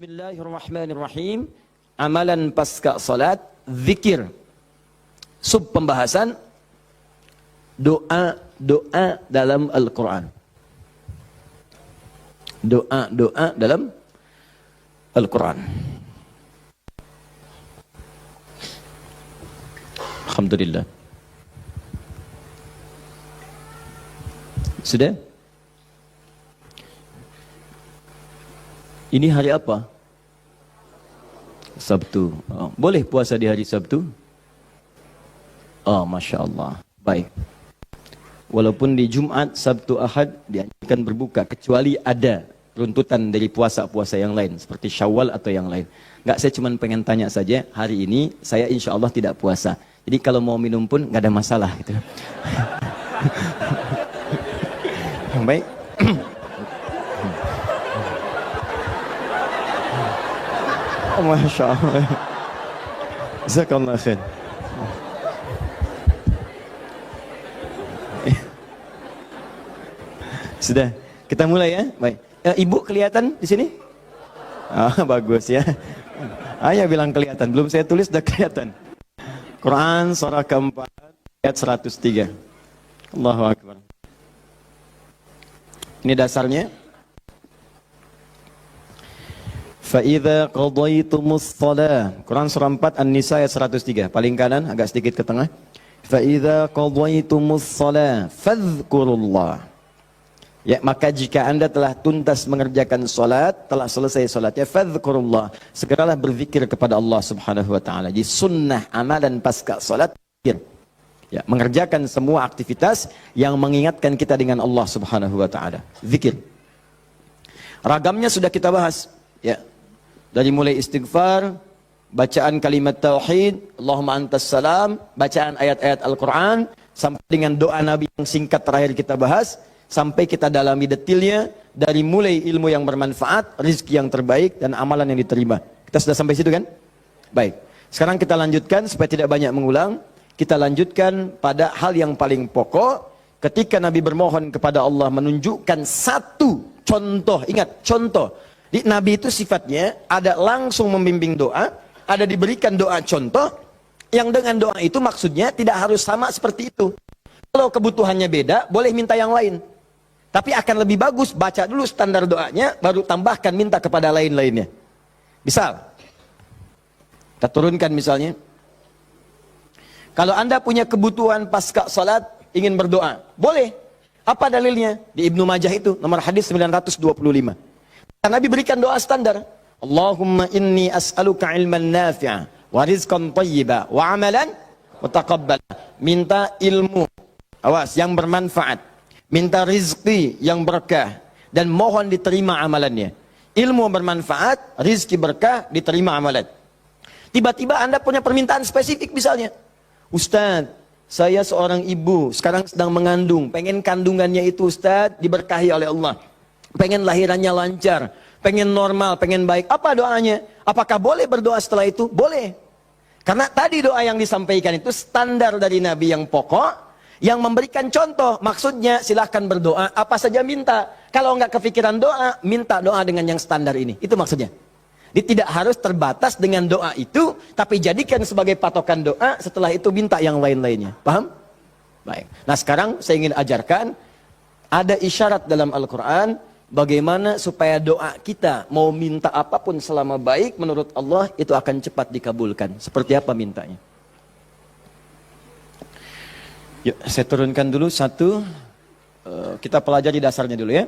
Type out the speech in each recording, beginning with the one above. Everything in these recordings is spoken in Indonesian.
Bismillahirrahmanirrahim. Amalan pasca salat, zikir. Sub pembahasan doa dalam Al-Quran. Doa dalam Al-Quran. Alhamdulillah. Sudah? Ini hari apa? Sabtu. Oh, boleh puasa di hari Sabtu? Oh, Masya Allah. Baik. Walaupun di Jumat, Sabtu, Ahad dianjurkan berbuka, kecuali ada runtutan dari puasa-puasa yang lain, seperti Syawal atau yang lain. Enggak, saya cuma pengen tanya saja, hari ini saya insya Allah tidak puasa. Jadi kalau mau minum pun nggak ada masalah. Gitu. Baik. Masya Allah. Jazakallah khair. Sudah, kita mulai ya. Baik. Ibu kelihatan di sini? Bagus ya. Ayah bilang kelihatan, belum saya tulis sudah kelihatan. Quran surah keempat ayat 103. Allahu Akbar. Ini dasarnya. فَإِذَا قَضَيْتُمُ الصَّلَاةَ Quran surah 4 An-Nisa ayat 103. Paling kanan, agak sedikit ke tengah. فَإِذَا قَضَيْتُمُ الصَّلَاةَ فَاذْكُرُوا اللَّهَ Ya, maka jika anda telah tuntas mengerjakan salat, telah selesai salatnya, fadhkurullah, segeralah berzikir kepada Allah Subhanahu wa taala. Jadi sunnah amalan pasca salat zikir. Ya, mengerjakan semua aktivitas yang mengingatkan kita dengan Allah Subhanahu wa taala. Zikir. Ragamnya sudah kita bahas, ya. Dari mulai istighfar, bacaan kalimat tauhid, Allahumma antas salam, bacaan ayat-ayat Al-Qur'an, sampai dengan doa Nabi yang singkat terakhir kita bahas, sampai kita dalami detailnya, dari mulai ilmu yang bermanfaat, rizki yang terbaik, dan amalan yang diterima. Kita sudah sampai situ kan? Baik. Sekarang kita lanjutkan, supaya tidak banyak mengulang, kita lanjutkan pada hal yang paling pokok, ketika Nabi bermohon kepada Allah menunjukkan satu contoh, ingat, contoh. Di Nabi itu sifatnya ada langsung membimbing doa, ada diberikan doa contoh, yang dengan doa itu maksudnya tidak harus sama seperti itu. Kalau kebutuhannya beda, boleh minta yang lain. Tapi akan lebih bagus baca dulu standar doanya, baru tambahkan minta kepada lain-lainnya. Misal, kita turunkan misalnya, kalau anda punya kebutuhan pasca salat, ingin berdoa, boleh. Apa dalilnya? Di Ibnu Majah itu, nomor hadis 925. Nabi berikan doa standar. Allahumma inni as'aluka ilman nafi'a, wa rizqan tayyiba, wa amalan mutaqabbala. Minta ilmu, awas, yang bermanfaat. Minta rizki yang berkah, dan mohon diterima amalannya. Ilmu bermanfaat, rizki berkah, diterima amalan. Tiba-tiba anda punya permintaan spesifik misalnya. Ustaz, saya seorang ibu, sekarang sedang mengandung, pengen kandungannya itu Ustaz diberkahi oleh Allah. Pengen lahirannya lancar, pengen normal, pengen baik. Apa doanya? Apakah boleh berdoa setelah itu? Boleh. Karena tadi doa yang disampaikan itu standar dari Nabi yang pokok, yang memberikan contoh. Maksudnya silahkan berdoa, apa saja minta. Kalau nggak kepikiran doa, minta doa dengan yang standar ini. Itu maksudnya. Jadi tidak harus terbatas dengan doa itu, tapi jadikan sebagai patokan doa, setelah itu minta yang lain-lainnya. Paham? Baik. Nah sekarang saya ingin ajarkan, ada isyarat dalam Al-Quran, bagaimana supaya doa kita mau minta apapun selama baik menurut Allah itu akan cepat dikabulkan. Seperti apa mintanya? Yuk, saya turunkan dulu satu. Kita pelajari dasarnya dulu ya.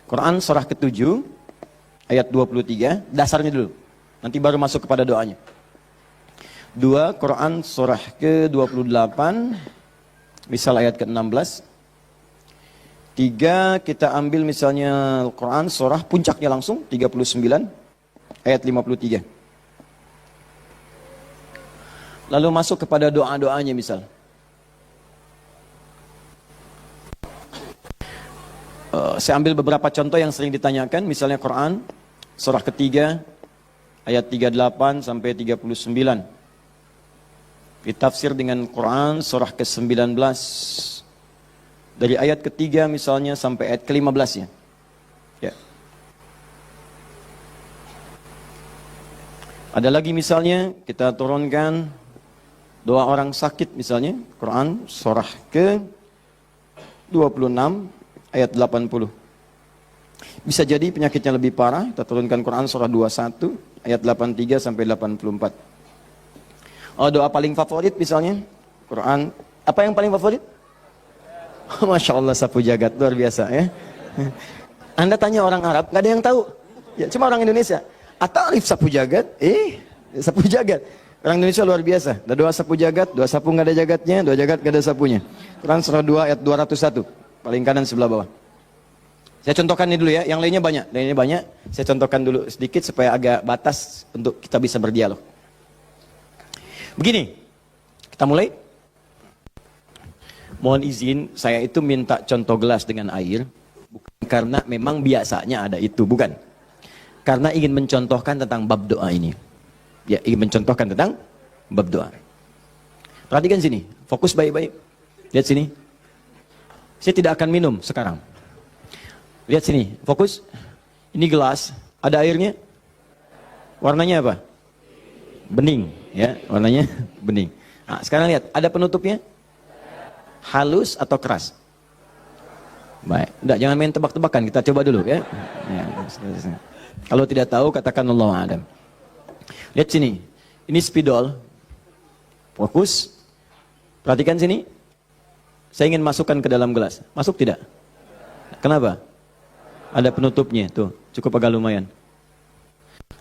Quran surah ke-7 ayat 23. Dasarnya dulu. Nanti baru masuk kepada doanya. 2 Quran surah ke-28. Misal ayat ke-16. 3 kita ambil misalnya Al-Quran surah puncaknya langsung 39 ayat 53. Lalu masuk kepada doa-doanya misal. Saya ambil beberapa contoh yang sering ditanyakan, misalnya Quran surah ketiga ayat 38 sampai 39. Ditafsir dengan Quran surah ke-19 dari ayat ketiga misalnya sampai ayat ke-15 ya. Ada lagi misalnya kita turunkan doa orang sakit misalnya, Quran surah ke 26 ayat 80. Bisa jadi penyakitnya lebih parah, kita turunkan Quran surah 21 ayat 83 sampai 84. Oh, doa paling favorit misalnya, Quran, apa yang paling favorit? Masya Allah, sapu jagat, luar biasa ya. Anda tanya orang Arab, nggak ada yang tahu. Ya, cuma orang Indonesia. Atarif sapu jagat, sapu jagat. Orang Indonesia luar biasa. Ada doa sapu jagat, doa sapu nggak ada jagatnya, doa jagat nggak ada sapunya. Quran surah 2 ayat 201, paling kanan sebelah bawah. Saya contohkan ini dulu ya, yang lainnya banyak. Saya contohkan dulu sedikit supaya agak batas untuk kita bisa berdialog. Begini, kita mulai. Mohon izin, saya itu minta contoh gelas dengan air, bukan karena memang biasanya ada itu, bukan. Karena ingin mencontohkan tentang bab doa ini. Ya, ingin mencontohkan tentang bab doa. Perhatikan sini, fokus baik-baik. Lihat sini. Saya tidak akan minum sekarang. Lihat sini, fokus. Ini gelas, ada airnya. Warnanya apa? Bening, ya, warnanya bening. Nah, sekarang lihat, ada penutupnya? Halus atau keras? Baik, enggak, jangan main tebak-tebakan, kita coba dulu ya. Kalau tidak tahu katakan Allahu a'lam. Lihat sini, ini spidol. Fokus. Perhatikan sini. Saya ingin masukkan ke dalam gelas. Masuk tidak? Kenapa? Ada penutupnya, tuh, cukup agak lumayan.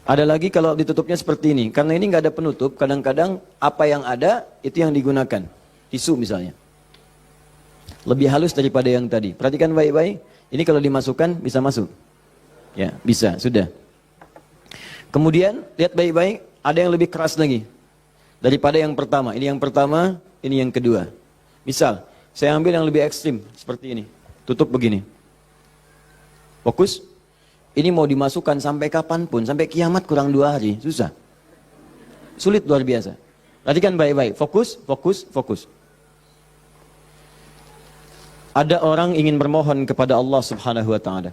Ada lagi kalau ditutupnya seperti ini. Karena ini nggak ada penutup, kadang-kadang apa yang ada itu yang digunakan. Tisu misalnya. Lebih halus daripada yang tadi. Perhatikan baik-baik. Ini kalau dimasukkan bisa masuk. Ya, bisa, sudah. Kemudian lihat baik-baik, ada yang lebih keras lagi daripada yang pertama. Ini yang pertama, ini yang kedua. Misal, saya ambil yang lebih ekstrim seperti ini. Tutup begini. Fokus. Ini mau dimasukkan sampai kapanpun, sampai kiamat kurang 2 hari, susah. Sulit luar biasa. Perhatikan baik-baik, fokus, fokus, fokus. Ada orang ingin bermohon kepada Allah Subhanahu wa taala.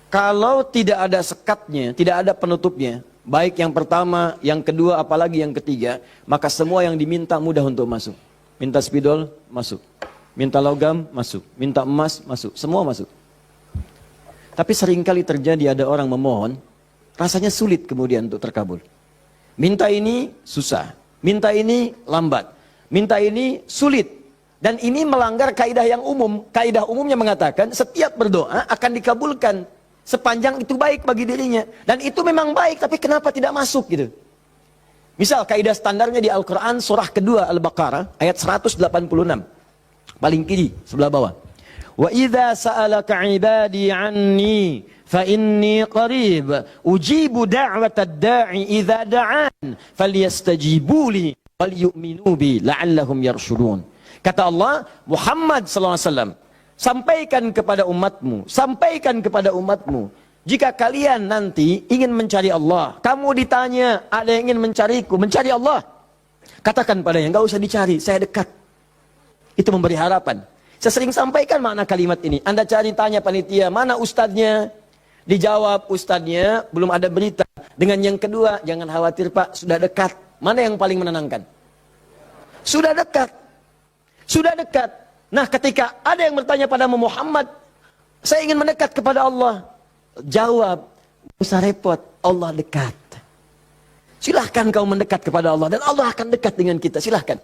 Kalau tidak ada sekatnya, tidak ada penutupnya, baik yang pertama, yang kedua, apalagi yang ketiga, maka semua yang diminta mudah untuk masuk. Minta spidol, masuk. Minta logam, masuk. Minta emas, masuk. Semua masuk. Tapi seringkali terjadi ada orang memohon, rasanya sulit kemudian untuk terkabul. Minta ini susah, minta ini lambat, minta ini sulit. Dan ini melanggar kaidah yang umum. Kaidah umumnya mengatakan setiap berdoa akan dikabulkan sepanjang itu baik bagi dirinya. Dan itu memang baik, tapi kenapa tidak masuk gitu. Misal kaidah standarnya di Al-Quran surah kedua Al-Baqarah ayat 186. Paling kiri sebelah bawah. Wa idza sa'alaka 'ibadi 'anni fa inni qarib ujibu da'watad da'i idza da'an falyastajibu li wal yu'minu bi la'allahum yarshudun. Kata Allah, Muhammad sallallahu alaihi wasallam, sampaikan kepada umatmu, jika kalian nanti ingin mencari Allah, kamu ditanya, ada yang ingin mencariku, mencari Allah, katakan padanya, enggak usah dicari, saya dekat. Itu memberi harapan. Saya sering sampaikan makna kalimat ini. Anda cari, tanya panitia, mana ustadznya? Dijawab, ustadznya belum ada berita. Dengan yang kedua, jangan khawatir Pak, sudah dekat. Mana yang paling menenangkan? Sudah dekat. Sudah dekat. Nah, ketika ada yang bertanya pada Muhammad, saya ingin mendekat kepada Allah. Jawab, tidak usah repot, Allah dekat. Silahkan kau mendekat kepada Allah, dan Allah akan dekat dengan kita, silahkan.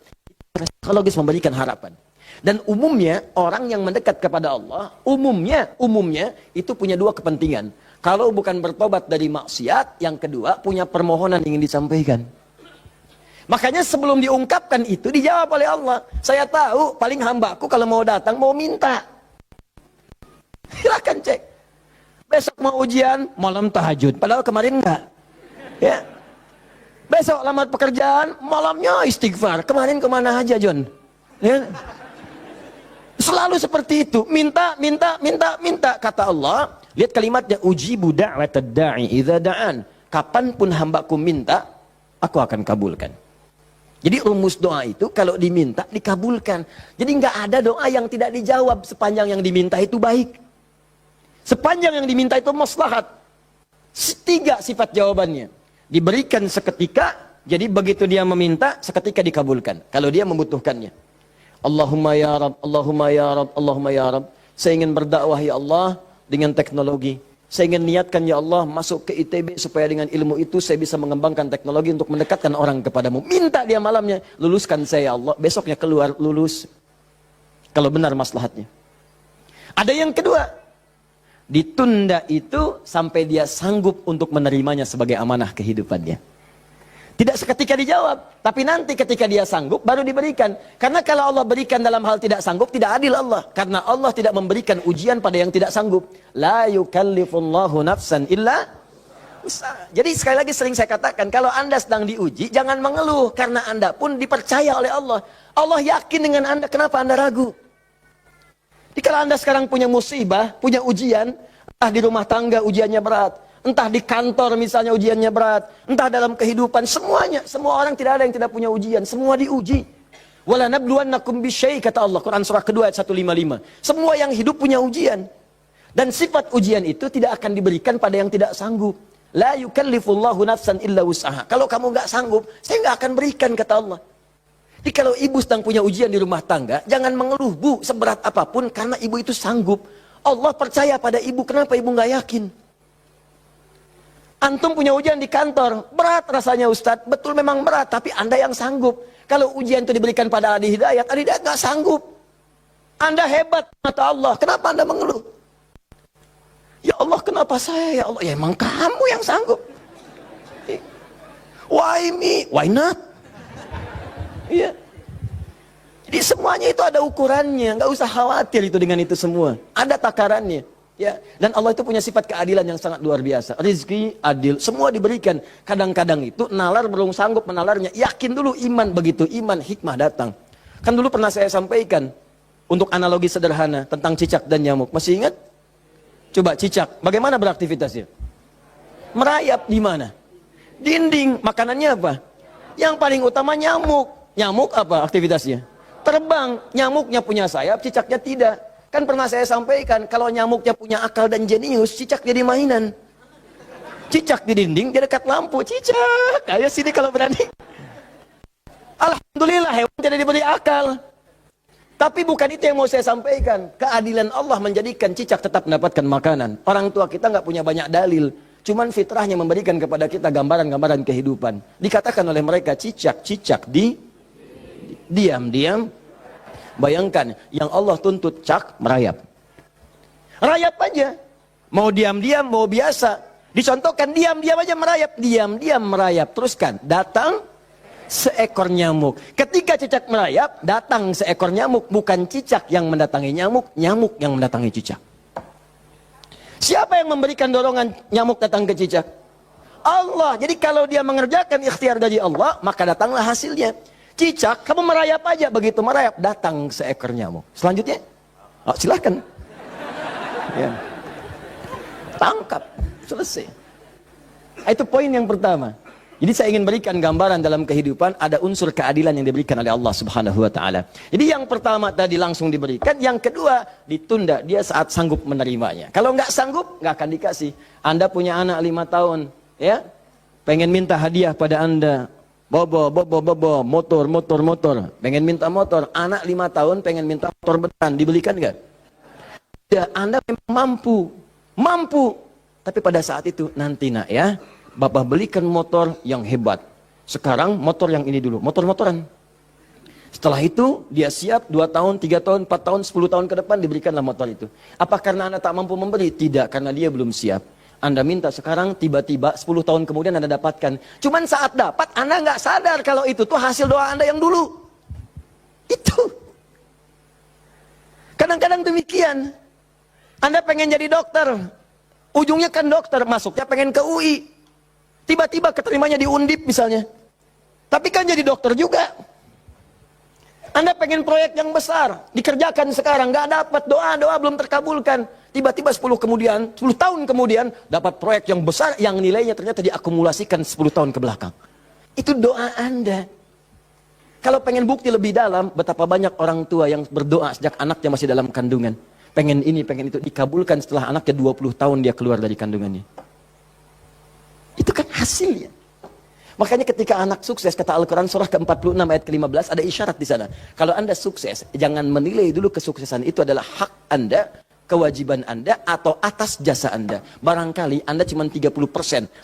Psikologis memberikan harapan. Dan umumnya, orang yang mendekat kepada Allah, umumnya, itu punya 2 kepentingan. Kalau bukan bertobat dari maksiat, yang kedua, punya permohonan ingin disampaikan. Makanya sebelum diungkapkan itu dijawab oleh Allah. Saya tahu paling hambaku kalau mau datang mau minta. Silakan cek. Besok mau ujian, malam tahajud. Padahal kemarin enggak. Ya. Besok lamar pekerjaan, malamnya istighfar. Kemarin kemana aja John? Ya. Selalu seperti itu. Minta. Kata Allah. Lihat kalimatnya. Ujibu da'watad da'i idza da'an. Kapanpun hambaku minta, aku akan kabulkan. Jadi rumus doa itu kalau diminta dikabulkan. Jadi nggak ada doa yang tidak dijawab sepanjang yang diminta itu baik. Sepanjang yang diminta itu maslahat. 3 sifat jawabannya. Diberikan seketika, jadi begitu dia meminta, seketika dikabulkan. Kalau dia membutuhkannya. Allahumma ya Rab, Allahumma ya Rab, Allahumma ya Rab. Saya ingin berdakwah ya Allah dengan teknologi. Saya ingin niatkan ya Allah masuk ke ITB supaya dengan ilmu itu saya bisa mengembangkan teknologi untuk mendekatkan orang kepadamu. Minta dia malamnya, luluskan saya ya Allah. Besoknya keluar, lulus. Kalau benar maslahatnya. Ada yang kedua, ditunda itu sampai dia sanggup untuk menerimanya sebagai amanah kehidupannya. Tidak seketika dijawab, tapi nanti ketika dia sanggup baru diberikan. Karena kalau Allah berikan dalam hal tidak sanggup, tidak adil Allah. Karena Allah tidak memberikan ujian pada yang tidak sanggup. La yukallifullahu nafsan illa usaha. Jadi sekali lagi sering saya katakan, kalau Anda sedang diuji, jangan mengeluh. Karena Anda pun dipercaya oleh Allah. Allah yakin dengan Anda, kenapa Anda ragu? Jadi kalau Anda sekarang punya musibah, punya ujian, entah di rumah tangga ujiannya berat, entah di kantor misalnya ujiannya berat, entah dalam kehidupan, semuanya, semua orang tidak ada yang tidak punya ujian, semua diuji. Wala nabluwannakum bisyai, kata Allah, Quran surah kedua ayat 155. Semua yang hidup punya ujian. Dan sifat ujian itu tidak akan diberikan pada yang tidak sanggup. La yukallifullahu nafsan illa wus'aha. Kalau kamu nggak sanggup, saya nggak akan berikan, kata Allah. Jadi kalau ibu sedang punya ujian di rumah tangga, jangan mengeluh, Bu, seberat apapun, karena ibu itu sanggup. Allah percaya pada ibu, kenapa ibu nggak yakin? Antum punya ujian di kantor, berat rasanya Ustadz, betul memang berat, tapi Anda yang sanggup. Kalau ujian itu diberikan pada Adi Hidayat nggak sanggup. Anda hebat, kata Allah, kenapa Anda mengeluh? Ya Allah, kenapa saya? Ya Allah, ya emang kamu yang sanggup. Why me? Why not? Iya. Jadi semuanya itu ada ukurannya, nggak usah khawatir itu dengan itu semua. Ada takarannya. Ya, dan Allah itu punya sifat keadilan yang sangat luar biasa. Rizki adil, semua diberikan. Kadang-kadang itu nalar belum sanggup menalarnya. Yakin dulu iman, begitu iman hikmah datang. Kan dulu pernah saya sampaikan untuk analogi sederhana tentang cicak dan nyamuk. Masih ingat? Coba cicak, bagaimana beraktivitasnya? Merayap di mana? Dinding. Makanannya apa? Yang paling utama nyamuk. Nyamuk apa aktivitasnya? Terbang. Nyamuknya punya sayap, cicaknya tidak. Kan pernah saya sampaikan, kalau nyamuknya punya akal dan jenius, cicak jadi mainan. Cicak di dinding, dia dekat lampu. Cicak, ayo sini kalau berani. Alhamdulillah, hewan tidak diberi akal. Tapi bukan itu yang mau saya sampaikan. Keadilan Allah menjadikan cicak tetap mendapatkan makanan. Orang tua kita nggak punya banyak dalil. Cuman fitrahnya memberikan kepada kita gambaran-gambaran kehidupan. Dikatakan oleh mereka, cicak-cicak diam-diam. Bayangkan, yang Allah tuntut cak merayap. Rayap aja. Mau diam-diam, mau biasa. Dicontohkan diam-diam aja merayap. Diam-diam merayap. Teruskan, datang seekor nyamuk. Ketika cicak merayap, datang seekor nyamuk. Bukan cicak yang mendatangi nyamuk, nyamuk yang mendatangi cicak. Siapa yang memberikan dorongan nyamuk datang ke cicak? Allah. Jadi kalau dia mengerjakan ikhtiar dari Allah, maka datanglah hasilnya. Cicak, kamu merayap aja. Begitu merayap, datang seekor nyamuk. Selanjutnya, silahkan. Ya. Tangkap, selesai. Itu poin yang pertama. Jadi saya ingin berikan gambaran dalam kehidupan, ada unsur keadilan yang diberikan oleh Allah Subhanahu wa Ta'ala. Jadi yang pertama tadi langsung diberikan, yang kedua ditunda, dia saat sanggup menerimanya. Kalau nggak sanggup, nggak akan dikasih. Anda punya anak 5 tahun, ya, pengen minta hadiah pada Anda. Bobo, motor. Pengen minta motor. Anak 5 tahun pengen minta motor beneran. Dibelikan nggak? Ya, Anda memang mampu. Tapi pada saat itu, nanti nak ya, Bapak belikan motor yang hebat. Sekarang motor yang ini dulu, motor-motoran. Setelah itu, dia siap 2 tahun, 3 tahun, 4 tahun, 10 tahun ke depan diberikanlah motor itu. Apa karena Anda tak mampu memberi? Tidak, karena dia belum siap. Anda minta sekarang, tiba-tiba 10 tahun kemudian Anda dapatkan. Cuman saat dapat, Anda nggak sadar kalau itu tuh hasil doa Anda yang dulu. Itu. Kadang-kadang demikian. Anda pengen jadi dokter. Ujungnya kan dokter, masuknya pengen ke UI. Tiba-tiba keterimanya di Undip misalnya. Tapi kan jadi dokter juga. Anda pengen proyek yang besar, dikerjakan sekarang, nggak dapat, doa belum terkabulkan. Tiba-tiba 10 tahun kemudian, dapat proyek yang besar, yang nilainya ternyata diakumulasikan 10 tahun ke belakang. Itu doa Anda. Kalau pengen bukti lebih dalam, betapa banyak orang tua yang berdoa sejak anaknya masih dalam kandungan. Pengen ini, pengen itu, dikabulkan setelah anaknya 20 tahun dia keluar dari kandungannya. Itu kan hasilnya. Makanya ketika anak sukses, kata Al-Quran surah ke-46 ayat ke-15, ada isyarat di sana. Kalau Anda sukses, jangan menilai dulu kesuksesan itu adalah hak Anda, kewajiban Anda, atau atas jasa Anda. Barangkali Anda cuma 30%,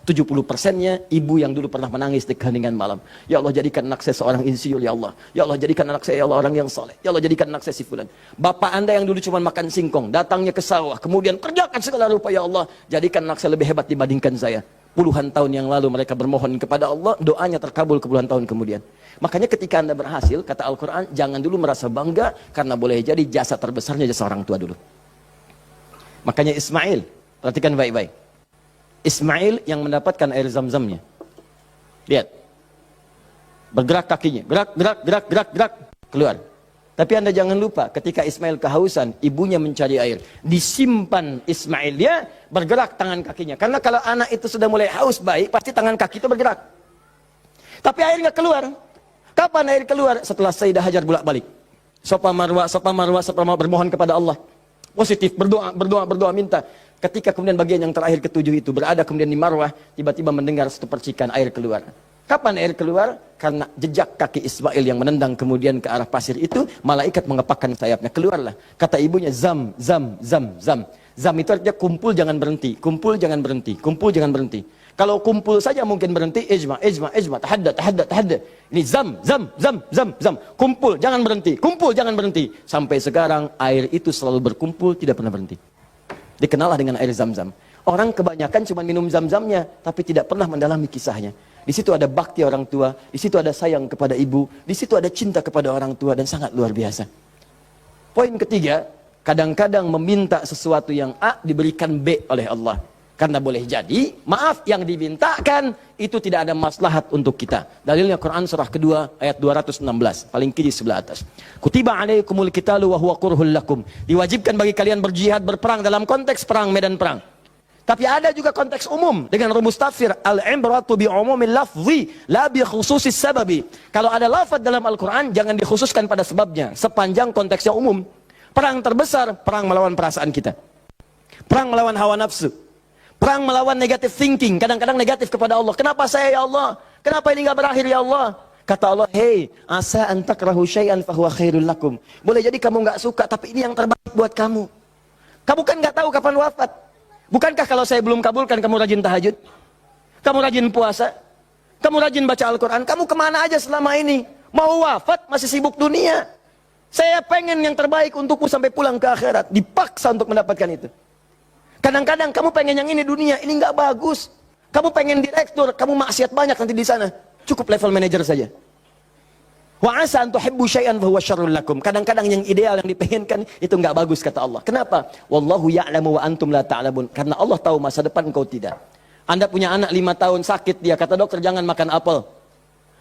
70%-nya ibu yang dulu pernah menangis di keheningan malam. Ya Allah, jadikan anak saya seorang insinyur, ya Allah. Ya Allah, jadikan anak saya, ya Allah, orang yang soleh. Ya Allah, jadikan anak saya si fulan. Bapak Anda yang dulu cuma makan singkong, datangnya ke sawah, kemudian kerjakan segala rupa, ya Allah, jadikan anak saya lebih hebat dibandingkan saya. Puluhan tahun yang lalu mereka bermohon kepada Allah, doanya terkabul ke puluhan tahun kemudian. Makanya ketika Anda berhasil, kata Al-Quran, jangan dulu merasa bangga, karena boleh jadi jasa terbesarnya jasa orang tua dulu. Makanya Ismail, perhatikan baik-baik. Ismail yang mendapatkan air zam-zamnya. Lihat. Bergerak kakinya, gerak, keluar. Tapi Anda jangan lupa, ketika Ismail kehausan, ibunya mencari air. Disimpan Ismailnya, bergerak tangan kakinya. Karena kalau anak itu sudah mulai haus baik, pasti tangan kaki itu bergerak. Tapi air nggak keluar. Kapan air keluar? Setelah Sayyidah Hajar bolak-balik. Safa Marwah bermohon kepada Allah. Positif, berdoa, minta. Ketika kemudian bagian yang terakhir ketujuh itu berada kemudian di Marwah, tiba-tiba mendengar satu percikan air keluar. Kapan air keluar? Karena jejak kaki Ismail yang menendang kemudian ke arah pasir itu, malaikat mengepakkan sayapnya. Keluarlah. Kata ibunya, zam. Zam itu artinya kumpul jangan berhenti, kumpul jangan berhenti, kumpul jangan berhenti. Kalau kumpul saja mungkin berhenti, ijma, tahadda. Ini zam. Kumpul jangan berhenti, kumpul jangan berhenti. Sampai sekarang air itu selalu berkumpul, tidak pernah berhenti. Dikenallah dengan air zam-zam. Orang kebanyakan cuma minum zam-zamnya, tapi tidak pernah mendalami kisahnya. Di situ ada bakti orang tua, di situ ada sayang kepada ibu, di situ ada cinta kepada orang tua, dan sangat luar biasa. Poin ketiga, kadang-kadang meminta sesuatu yang A diberikan B oleh Allah. Karena boleh jadi, maaf, yang dimintakan itu tidak ada maslahat untuk kita. Dalilnya Quran surah kedua ayat 216, paling kiri sebelah atas. Kutiba alaikumul qitalu wa huwa kurhul lakum. Diwajibkan bagi kalian berjihad, berperang dalam konteks perang, medan perang. Tapi ada juga konteks umum dengan rumus tafsir al-ibratu bi umumil lafzi la bi khususis sababi. Kalau ada lafaz dalam Al-Qur'an jangan dikhususkan pada sebabnya, sepanjang konteksnya umum. Perang terbesar, perang melawan perasaan kita. Perang melawan hawa nafsu. Perang melawan negative thinking, kadang-kadang negatif kepada Allah. Kenapa saya ya Allah? Kenapa ini enggak berakhir ya Allah? Kata Allah, "Hei, asa an takrahu syai'an fa huwa khairul lakum." Boleh jadi kamu enggak suka, tapi ini yang terbaik buat kamu. Kamu kan enggak tahu kapan wafat. Bukankah kalau saya belum kabulkan kamu rajin tahajud? Kamu rajin puasa? Kamu rajin baca Al-Quran? Kamu kemana aja selama ini? Mau wafat masih sibuk dunia. Saya pengen yang terbaik untukmu sampai pulang ke akhirat. Dipaksa untuk mendapatkan itu. Kadang-kadang kamu pengen yang ini dunia, ini nggak bagus. Kamu pengen direktur, kamu maksiat banyak nanti di sana. Cukup level manajer saja. Wa asa an tuhibbu syai'an fa huwa syarrul lakum. Kadang-kadang yang ideal yang dipengenkan itu enggak bagus kata Allah. Kenapa? Wallahu ya'lamu wa antum la ta'lamun. Karena Allah tahu masa depan engkau tidak. Anda punya anak 5 tahun sakit, dia kata dokter jangan makan apel.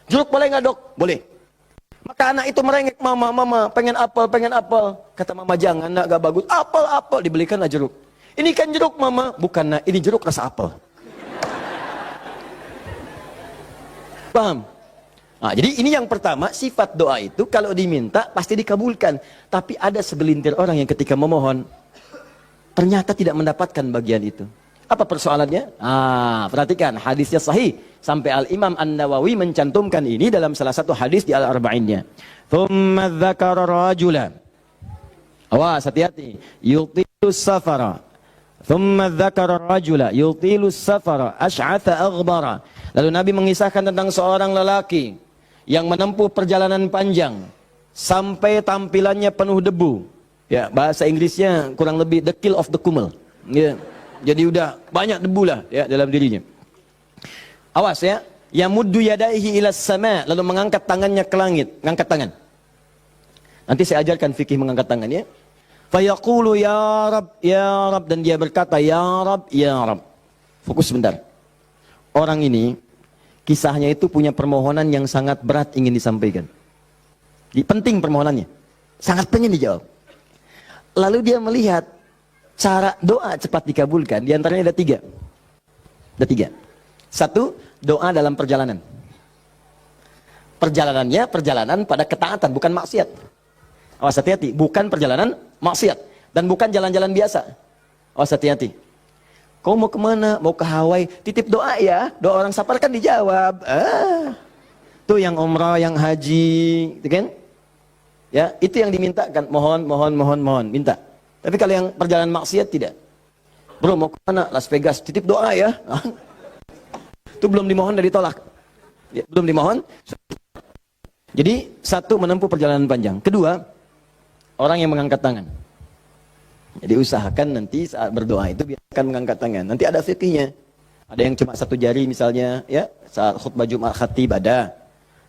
Jeruk boleh enggak, Dok? Boleh. Maka anak itu merengek, "Mama, pengen apel." Kata mama, "Jangan, enggak bagus. Apel, dibelikanlah jeruk." "Ini kan jeruk, Mama." "Bukan, Nak, ini jeruk rasa apel." Paham? Nah, jadi ini yang pertama, sifat doa itu kalau diminta pasti dikabulkan. Tapi ada segelintir orang yang ketika memohon ternyata tidak mendapatkan bagian itu. Apa persoalannya? Perhatikan, hadisnya sahih. Sampai Al-Imam An-Nawawi mencantumkan ini dalam salah satu hadis di Al-Arba'innya. Thumma dzakara rajula. Awas, hati-hati. Yutilus safara. Thumma dzakara rajula yutilus safara asy'atha aghdara. Lalu Nabi mengisahkan tentang seorang lelaki yang menempuh perjalanan panjang sampai tampilannya penuh debu. Ya, bahasa Inggrisnya kurang lebih the kill of the kumel. Ya. Jadi udah banyak debu lah ya dalam dirinya. Awas ya, yamuddu yadaihi ila sama, lalu mengangkat tangannya ke langit, ngangkat tangan. Nanti saya ajarkan fikih mengangkat tangan ya. Fayaqulu ya Rab, dan dia berkata ya Rab. Fokus sebentar. Orang ini kisahnya itu punya permohonan yang sangat berat ingin disampaikan. Penting permohonannya, sangat pengen dijawab. Lalu dia melihat cara doa cepat dikabulkan. Di antaranya ada tiga. Satu, doa dalam perjalanan. Perjalanannya perjalanan pada ketaatan, bukan maksiat. Awas hati-hati, bukan perjalanan maksiat dan bukan jalan-jalan biasa. Awas hati-hati. Kau mau kemana? Mau ke Hawaii? Titip doa ya. Doa orang safar kan dijawab. Tuh yang umrah, yang haji, gitu kan? Ya, itu yang dimintakan. Mohon, minta. Tapi kalau yang perjalanan maksiat tidak. Bro, mau kemana? Las Vegas. Titip doa ya. Itu belum dimohon dan ditolak. Ya, belum dimohon. Jadi, satu, menempuh perjalanan panjang. Kedua, orang yang mengangkat tangan. Jadi usahakan nanti saat berdoa itu biasakan mengangkat tangan. Nanti ada fikihnya. Ada yang cuma satu jari misalnya, ya, saat khutbah Jumat khatib ada.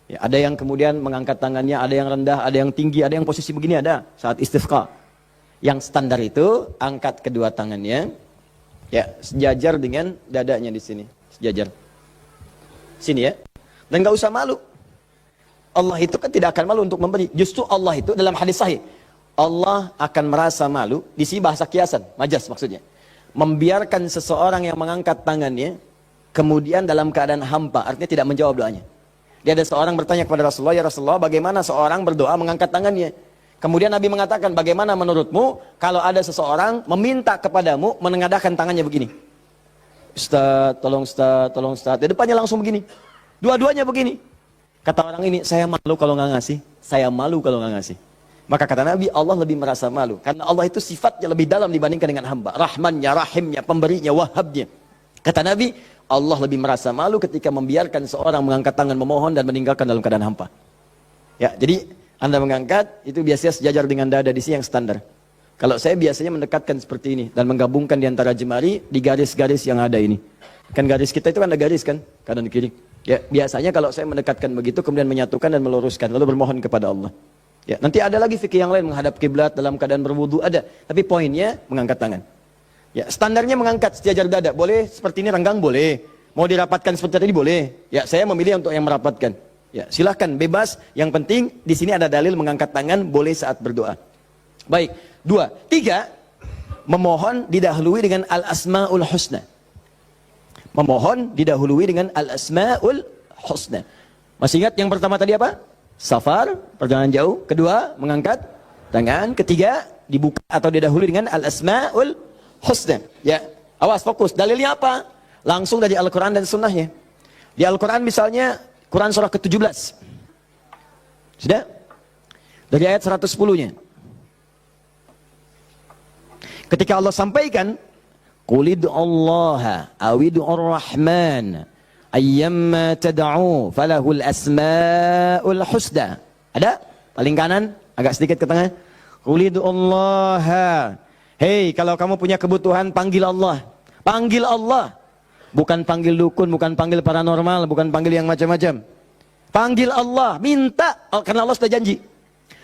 Ya, ada yang kemudian mengangkat tangannya, ada yang rendah, ada yang tinggi, ada yang posisi begini ada saat istisqa. Yang standar itu angkat kedua tangannya, ya, sejajar dengan dadanya di sini, sejajar. Sini ya. Dan nggak usah malu. Allah itu kan tidak akan malu untuk memberi. Justru Allah itu dalam hadis sahih, Allah akan merasa malu. Di sini bahasa kiasan, majas maksudnya. Membiarkan seseorang yang mengangkat tangannya, kemudian dalam keadaan hampa, artinya tidak menjawab doanya. Dia ada seorang bertanya kepada Rasulullah, ya Rasulullah, bagaimana seorang berdoa mengangkat tangannya? Kemudian Nabi mengatakan, bagaimana menurutmu kalau ada seseorang meminta kepadamu menengadahkan tangannya begini? Ustaz, tolong Ustaz, tolong Ustaz. Di depannya langsung begini. Dua-duanya begini. Kata orang ini, saya malu kalau nggak ngasih. Saya malu kalau nggak ngasih. Maka kata Nabi, Allah lebih merasa malu. Karena Allah itu sifatnya lebih dalam dibandingkan dengan hamba. Rahmannya, rahimnya, pemberinya, wahabnya. Kata Nabi, Allah lebih merasa malu ketika membiarkan seorang mengangkat tangan memohon dan meninggalkan dalam keadaan hampa. Ya, jadi Anda mengangkat, itu biasanya sejajar dengan dada di sini yang standar. Kalau saya biasanya mendekatkan seperti ini. Dan menggabungkan di antara jemari di garis-garis yang ada ini. Kan garis kita itu kan ada garis kan, kanan kiri. Ya, biasanya kalau saya mendekatkan begitu, kemudian menyatukan dan meluruskan, lalu bermohon kepada Allah. Ya, nanti ada lagi fikih yang lain, menghadap kiblat dalam keadaan berwudu ada. Tapi poinnya mengangkat tangan. Ya, standarnya mengangkat sejajar dada. Boleh seperti ini renggang boleh. Mau dirapatkan seperti tadi boleh. Ya, saya memilih untuk yang merapatkan. Ya, silahkan bebas. Yang penting di sini ada dalil mengangkat tangan boleh saat berdoa. Baik, 2, 3, memohon didahului dengan al-asmaul husna. Memohon didahului dengan al-asmaul husna. Masih ingat yang pertama tadi apa? Safar, perjalanan jauh. Kedua, mengangkat tangan. Ketiga, dibuka atau didahului dengan al-asmaul husna. Ya, awas fokus. Dalilnya apa? Langsung dari Al-Quran dan sunnahnya. Di Al-Quran misalnya, Quran surah ke-17. Sudah? Dari ayat 110-nya. Ketika Allah sampaikan, Qulid Allah awid'ur rahman ayyamma tad'u falahul asmaul husna. Ada? Paling kanan, agak sedikit ke tengah. Qulid Allah. Hei, kalau kamu punya kebutuhan, panggil Allah. Panggil Allah. Bukan panggil dukun, bukan panggil paranormal, bukan panggil yang macam-macam. Panggil Allah, minta, karena Allah sudah janji.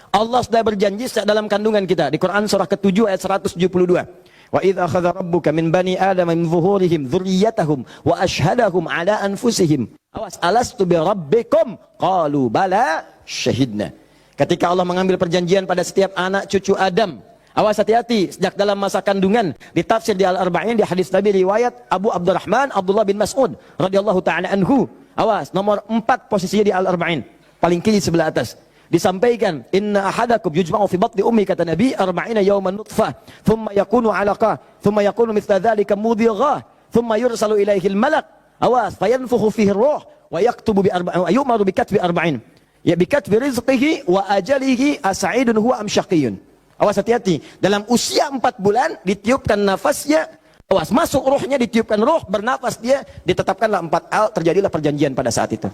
Allah sudah berjanji dalam kandungan kita. Di Quran surah ke-7 ayat 172. Wa idz akhadha rabbuka min bani adama min zuhurihim dzurriyyatahum wa ashhadahum ala anfusihim. Awas, alastu bi rabbikum? Qalu bala syahidna. Ketika Allah mengambil perjanjian pada setiap anak cucu Adam. Awas, hati-hati, sejak dalam masa kandungan. Ditafsir di Al-Arba'in, di hadis Nabi riwayat Abu Abdurrahman Abdullah bin Mas'ud radhiyallahu taala anhu. Awas, nomor 4 posisinya di Al-Arba'in, paling kiri sebelah atas. Disampaikan, inna ahadakum yujma'u fi batni ummi, kata Nabi, 40 yawman nutfah, thumma yakunu 'alaqah, thumma yakunu mithla dhalika mudhighah, thumma yursalu ilaihi al-malak. Awas, fayanfukhu fihi ar-ruh wa yaktubu bi arba'in, wa yu'maru bi katbi 40. Ya, bi katbi rizqihi wa ajalihi as'idun huwa am syaqiyyun. Awas, hati-hati, dalam usia 4 bulan ditiupkan nafasnya. Awas, masuk ruhnya, ditiupkan ruh, bernafas dia, ditetapkanlah 4 hal, terjadilah perjanjian pada saat itu.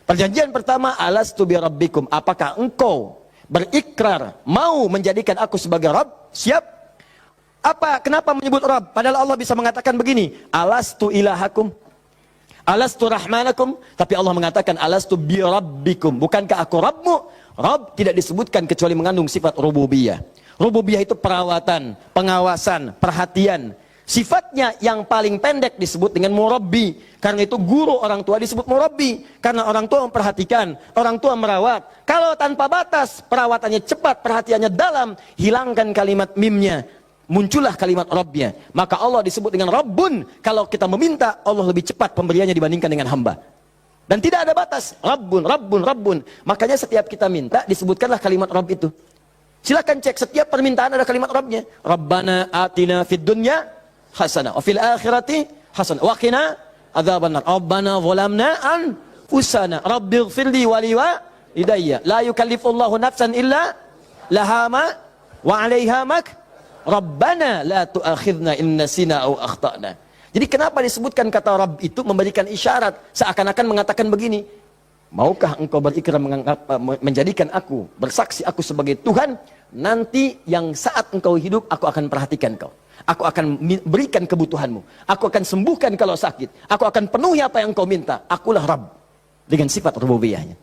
Perjanjian pertama, alastu bi rabbikum, apakah engkau berikrar mau menjadikan aku sebagai Rabb? Siap. Apa? Kenapa menyebut Rabb? Padahal Allah bisa mengatakan begini, alastu ilahakum, alastu rahmanakum, tapi Allah mengatakan alastu bi rabbikum, bukankah aku Rabbmu? Rabb tidak disebutkan kecuali mengandung sifat rububiyah. Rububiyah itu perawatan, pengawasan, perhatian. Sifatnya yang paling pendek disebut dengan murabbi. Karena itu guru orang tua disebut murabbi. Karena orang tua memperhatikan, orang tua merawat. Kalau tanpa batas, perawatannya cepat, perhatiannya dalam, hilangkan kalimat mimnya, muncullah kalimat Rabbnya. Maka Allah disebut dengan Rabbun. Kalau kita meminta, Allah lebih cepat pemberiannya dibandingkan dengan hamba. Dan tidak ada batas. Rabbun, Rabbun, Rabbun. Makanya setiap kita minta, disebutkanlah kalimat Rabb itu. Silakan cek, setiap permintaan ada kalimat Rabbnya. Rabbana atina fid dunya hasanah wa fil akhirati hasanah wa qina adzabannar. Rabbana zalamna anfusana rabbighfirli wa liwalidayya la yukallifullahu nafsan illa laha ma wa 'alaiha mak Rabbana la tu'akhidna in nasina aw akhtana. Jadi kenapa disebutkan kata Rabb itu memberikan isyarat seakan-akan mengatakan begini, maukah engkau berikrar menjadikan aku bersaksi aku sebagai Tuhan, nanti yang saat engkau hidup aku akan perhatikan kau. Aku akan berikan kebutuhanmu. Aku akan sembuhkan kalau sakit. Aku akan penuhi apa yang kau minta. Akulah Rabb dengan sifat rububiyahnya.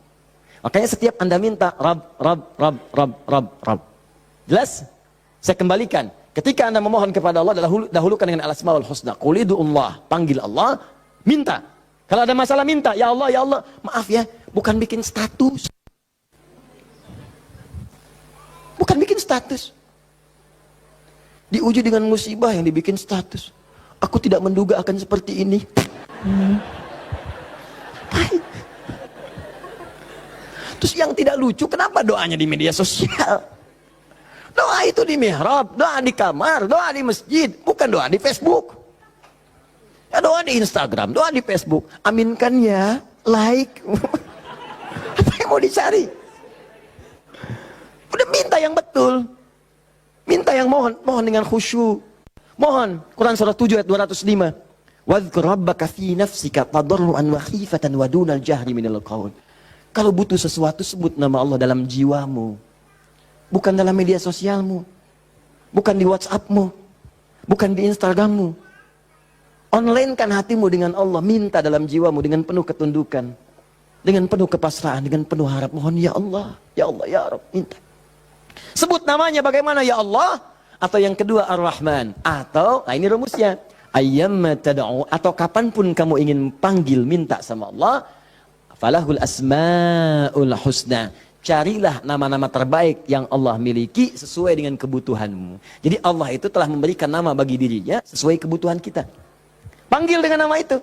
Makanya setiap Anda minta Rabb. Jelas? Saya kembalikan. Ketika Anda memohon kepada Allah, dahulukan dengan al-asmaul husna. Qul ud'ullah, panggil Allah, minta. Kalau ada masalah minta, ya Allah, maaf ya, bukan bikin status. Bukan bikin status. Diuji dengan musibah yang dibikin status. Aku tidak menduga akan seperti ini. Terus yang tidak lucu, kenapa doanya di media sosial? Doa itu di mihrab, doa di kamar, doa di masjid, bukan doa di Facebook. Ya doa di Instagram, doa di Facebook. Aminkan ya, like. Apa yang mau dicari? Udah minta yang betul. Minta yang mohon dengan khusyuk. Mohon, Quran surah 7 ayat 205. Wadhkur rabbaka fi nafsika tadarruan wa khifatan wa dunal jahri minal qaul. Kalau butuh sesuatu, sebut nama Allah dalam jiwamu. Bukan dalam media sosialmu, bukan di WhatsAppmu, bukan di Instagrammu. Online-kan hatimu dengan Allah, minta dalam jiwamu dengan penuh ketundukan, dengan penuh kepasrahan, dengan penuh harap. Mohon ya Allah, ya Rabb, minta. Sebut namanya bagaimana, ya Allah, atau yang kedua Ar-Rahman, atau, nah ini rumusnya, ayyamma tad'u, atau kapanpun kamu ingin panggil, minta sama Allah, falahul asmaul husna. Carilah nama-nama terbaik yang Allah miliki sesuai dengan kebutuhanmu. Jadi Allah itu telah memberikan nama bagi dirinya sesuai kebutuhan kita. Panggil dengan nama itu.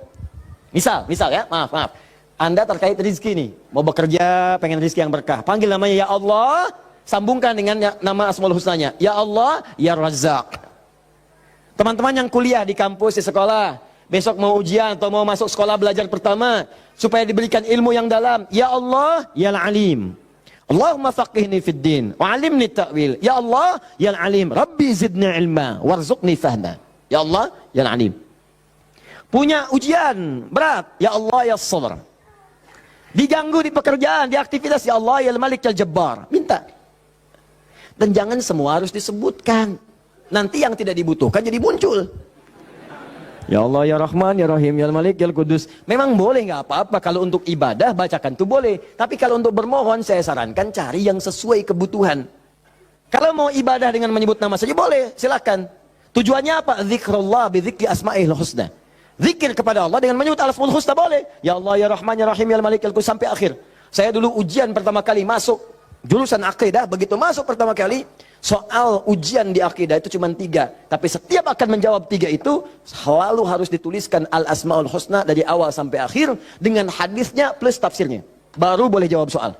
Misal ya, maaf. Anda terkait rezeki nih, mau bekerja, pengen rezeki yang berkah. Panggil namanya ya Allah, sambungkan dengan nama Asmaul Husnanya. Ya Allah, ya Razzaq. Teman-teman yang kuliah di kampus, di sekolah, besok mau ujian atau mau masuk sekolah belajar pertama, supaya diberikan ilmu yang dalam. Ya Allah, ya Alim. Allahumma faqihni fid din wa 'allimni ta'wil. Ya Allah, ya Alim, Rabbi zidni ilma warzuqni fahma. Ya Allah, ya Alim. Punya ujian berat, ya Allah, ya Sabr. Diganggu di pekerjaan, di aktivitas, ya Allah, ya Malik, ya Jabbar. Minta. Dan jangan semua harus disebutkan. Nanti yang tidak dibutuhkan jadi muncul. Ya Allah, ya Rahman, ya Rahim, ya Malik, ya Kudus. Memang boleh, nggak apa-apa. Kalau untuk ibadah, bacakan itu boleh. Tapi kalau untuk bermohon, saya sarankan cari yang sesuai kebutuhan. Kalau mau ibadah dengan menyebut nama saja boleh, silakan. Tujuannya apa? Zikrullah bidzikri asma'il husna. Zikir kepada Allah dengan menyebut al-asmaul husna boleh. Ya Allah, ya Rahman, ya Rahim, ya Malik, ya Kudus, sampai akhir. Saya dulu ujian pertama kali masuk jurusan akidah, begitu masuk pertama kali, soal ujian di akidah itu cuma 3. Tapi setiap akan menjawab 3 itu, selalu harus dituliskan al-asma'ul husna dari awal sampai akhir, dengan hadisnya plus tafsirnya. Baru boleh jawab soal.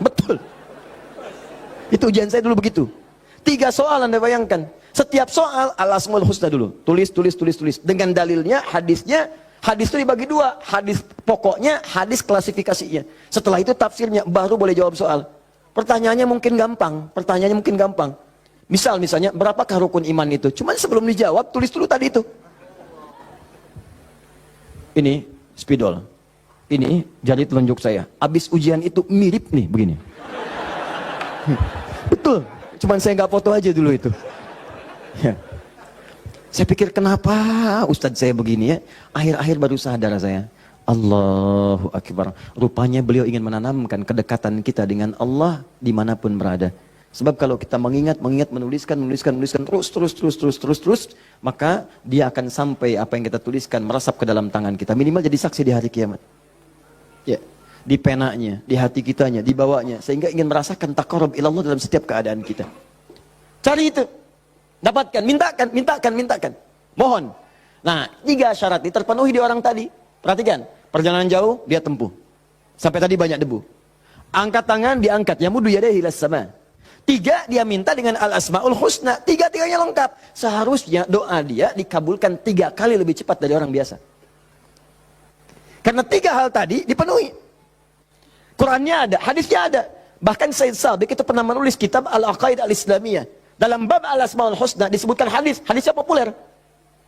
Betul. Itu ujian saya dulu begitu. 3 soal Anda bayangkan. Setiap soal al-asma'ul husna dulu. Tulis. Dengan dalilnya, hadisnya. Hadis itu dibagi 2. Hadis pokoknya, hadis klasifikasinya. Setelah itu tafsirnya, baru boleh jawab soal. Pertanyaannya mungkin gampang. Misalnya, berapakah rukun iman itu? Cuman sebelum dijawab, tulis dulu tadi itu. Ini spidol. Ini jari telunjuk saya. Abis ujian itu mirip nih, begini. Betul. Cuman saya nggak foto aja dulu itu. Ya. Saya pikir kenapa Ustadz saya begini ya. Akhir-akhir baru sadar saya. Allahu Akbar. Rupanya beliau ingin menanamkan kedekatan kita dengan Allah dimanapun berada. Sebab kalau kita mengingat, menuliskan terus, maka dia akan sampai apa yang kita tuliskan merasap ke dalam tangan kita. Minimal jadi saksi di hari kiamat. Ya, di penanya, di hati kitanya, di bawahnya, sehingga ingin merasakan taqarrub ilallah dalam setiap keadaan kita. Cari itu. Dapatkan, mintakan. Mohon. Nah, 3 syarat ini terpenuhi di orang tadi. Perhatikan, perjalanan jauh dia tempuh. Sampai tadi banyak debu. Angkat tangan diangkat, yamudu yadayhi ilas sama. 3 dia minta dengan al-asmaul husna. 3-tiganya lengkap. Seharusnya doa dia dikabulkan 3 kali lebih cepat dari orang biasa. Karena 3 hal tadi dipenuhi. Qurannya ada, hadisnya ada. Bahkan Said Sabiq itu pernah menulis kitab Al-Aqaid Al-Islamiyah. Dalam bab al-asmaul husna disebutkan hadis. Hadisnya populer.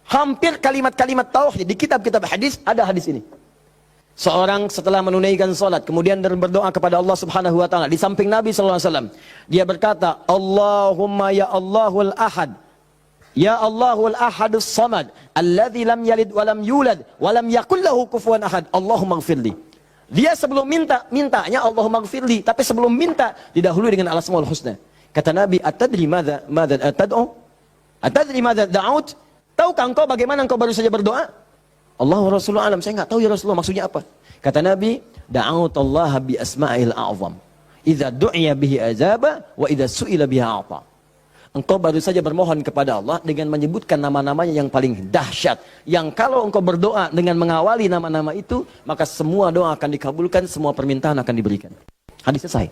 Hampir kalimat-kalimat tauhid di kitab-kitab hadis ada hadis ini. Seorang setelah menunaikan salat kemudian berdoa kepada Allah Subhanahu wa taala di samping Nabi sallallahu alaihi wasallam, dia berkata, Allahumma ya Allahul Ahad, ya Allahul Ahadus Samad, alladzi lam yalid wa lam yulad wa lam yakul lahu kufuwan ahad, Allahumma ighfirli. Dia sebelum mintanya Allahumma ighfirli, tapi sebelum minta didahului dengan al-asmaul husna. Kata Nabi, atadri madza tad'u? Atadri madza da'ut? Tahukah engkau bagaimana engkau baru saja berdoa? Allah wa Rasulullah alam, saya nggak tahu ya Rasulullah maksudnya apa. Kata Nabi, da'autallah bi asma'il a'zam. Idza du'iya bihi azaba wa idza su'ila biha a'ta. Engkau baru saja bermohon kepada Allah dengan menyebutkan nama-namanya yang paling dahsyat. Yang kalau engkau berdoa dengan mengawali nama-nama itu, maka semua doa akan dikabulkan, semua permintaan akan diberikan. Hadis selesai.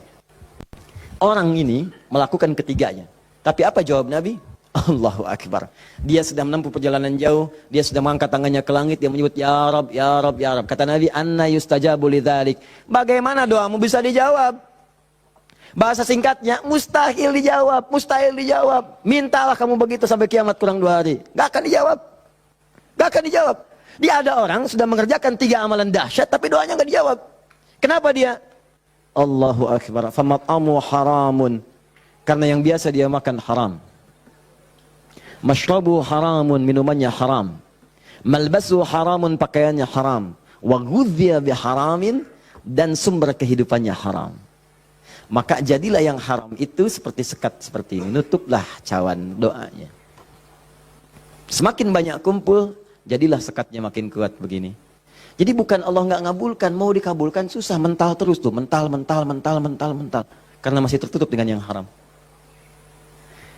Orang ini melakukan ketiganya. Tapi apa jawab Nabi? Allahu Akbar. Dia sudah menempuh perjalanan jauh, dia sudah mengangkat tangannya ke langit, dia menyebut ya Rab, ya Rab, ya Rab. Kata Nabi, anna yustajabu lidzalik. Bagaimana doamu bisa dijawab? Bahasa singkatnya, mustahil dijawab, mustahil dijawab. Mintalah kamu begitu sampai kiamat kurang 2 hari. Gak akan dijawab. Gak akan dijawab. Dia ada orang sudah mengerjakan 3 amalan dahsyat, tapi doanya gak dijawab. Kenapa dia? Allahu Akbar. Famat'amu haramun. Karena yang biasa dia makan haram. Mashrabu haramun, minumannya haram. Malbasu haramun, pakaiannya haram. Wa ghudhiya biharamin, dan sumber kehidupannya haram. Maka jadilah yang haram itu seperti sekat seperti ini. Nutuplah cawan doanya. Semakin banyak kumpul, jadilah sekatnya makin kuat begini. Jadi bukan Allah nggak ngabulkan, mau dikabulkan susah, mental terus tuh, mental. Karena masih tertutup dengan yang haram.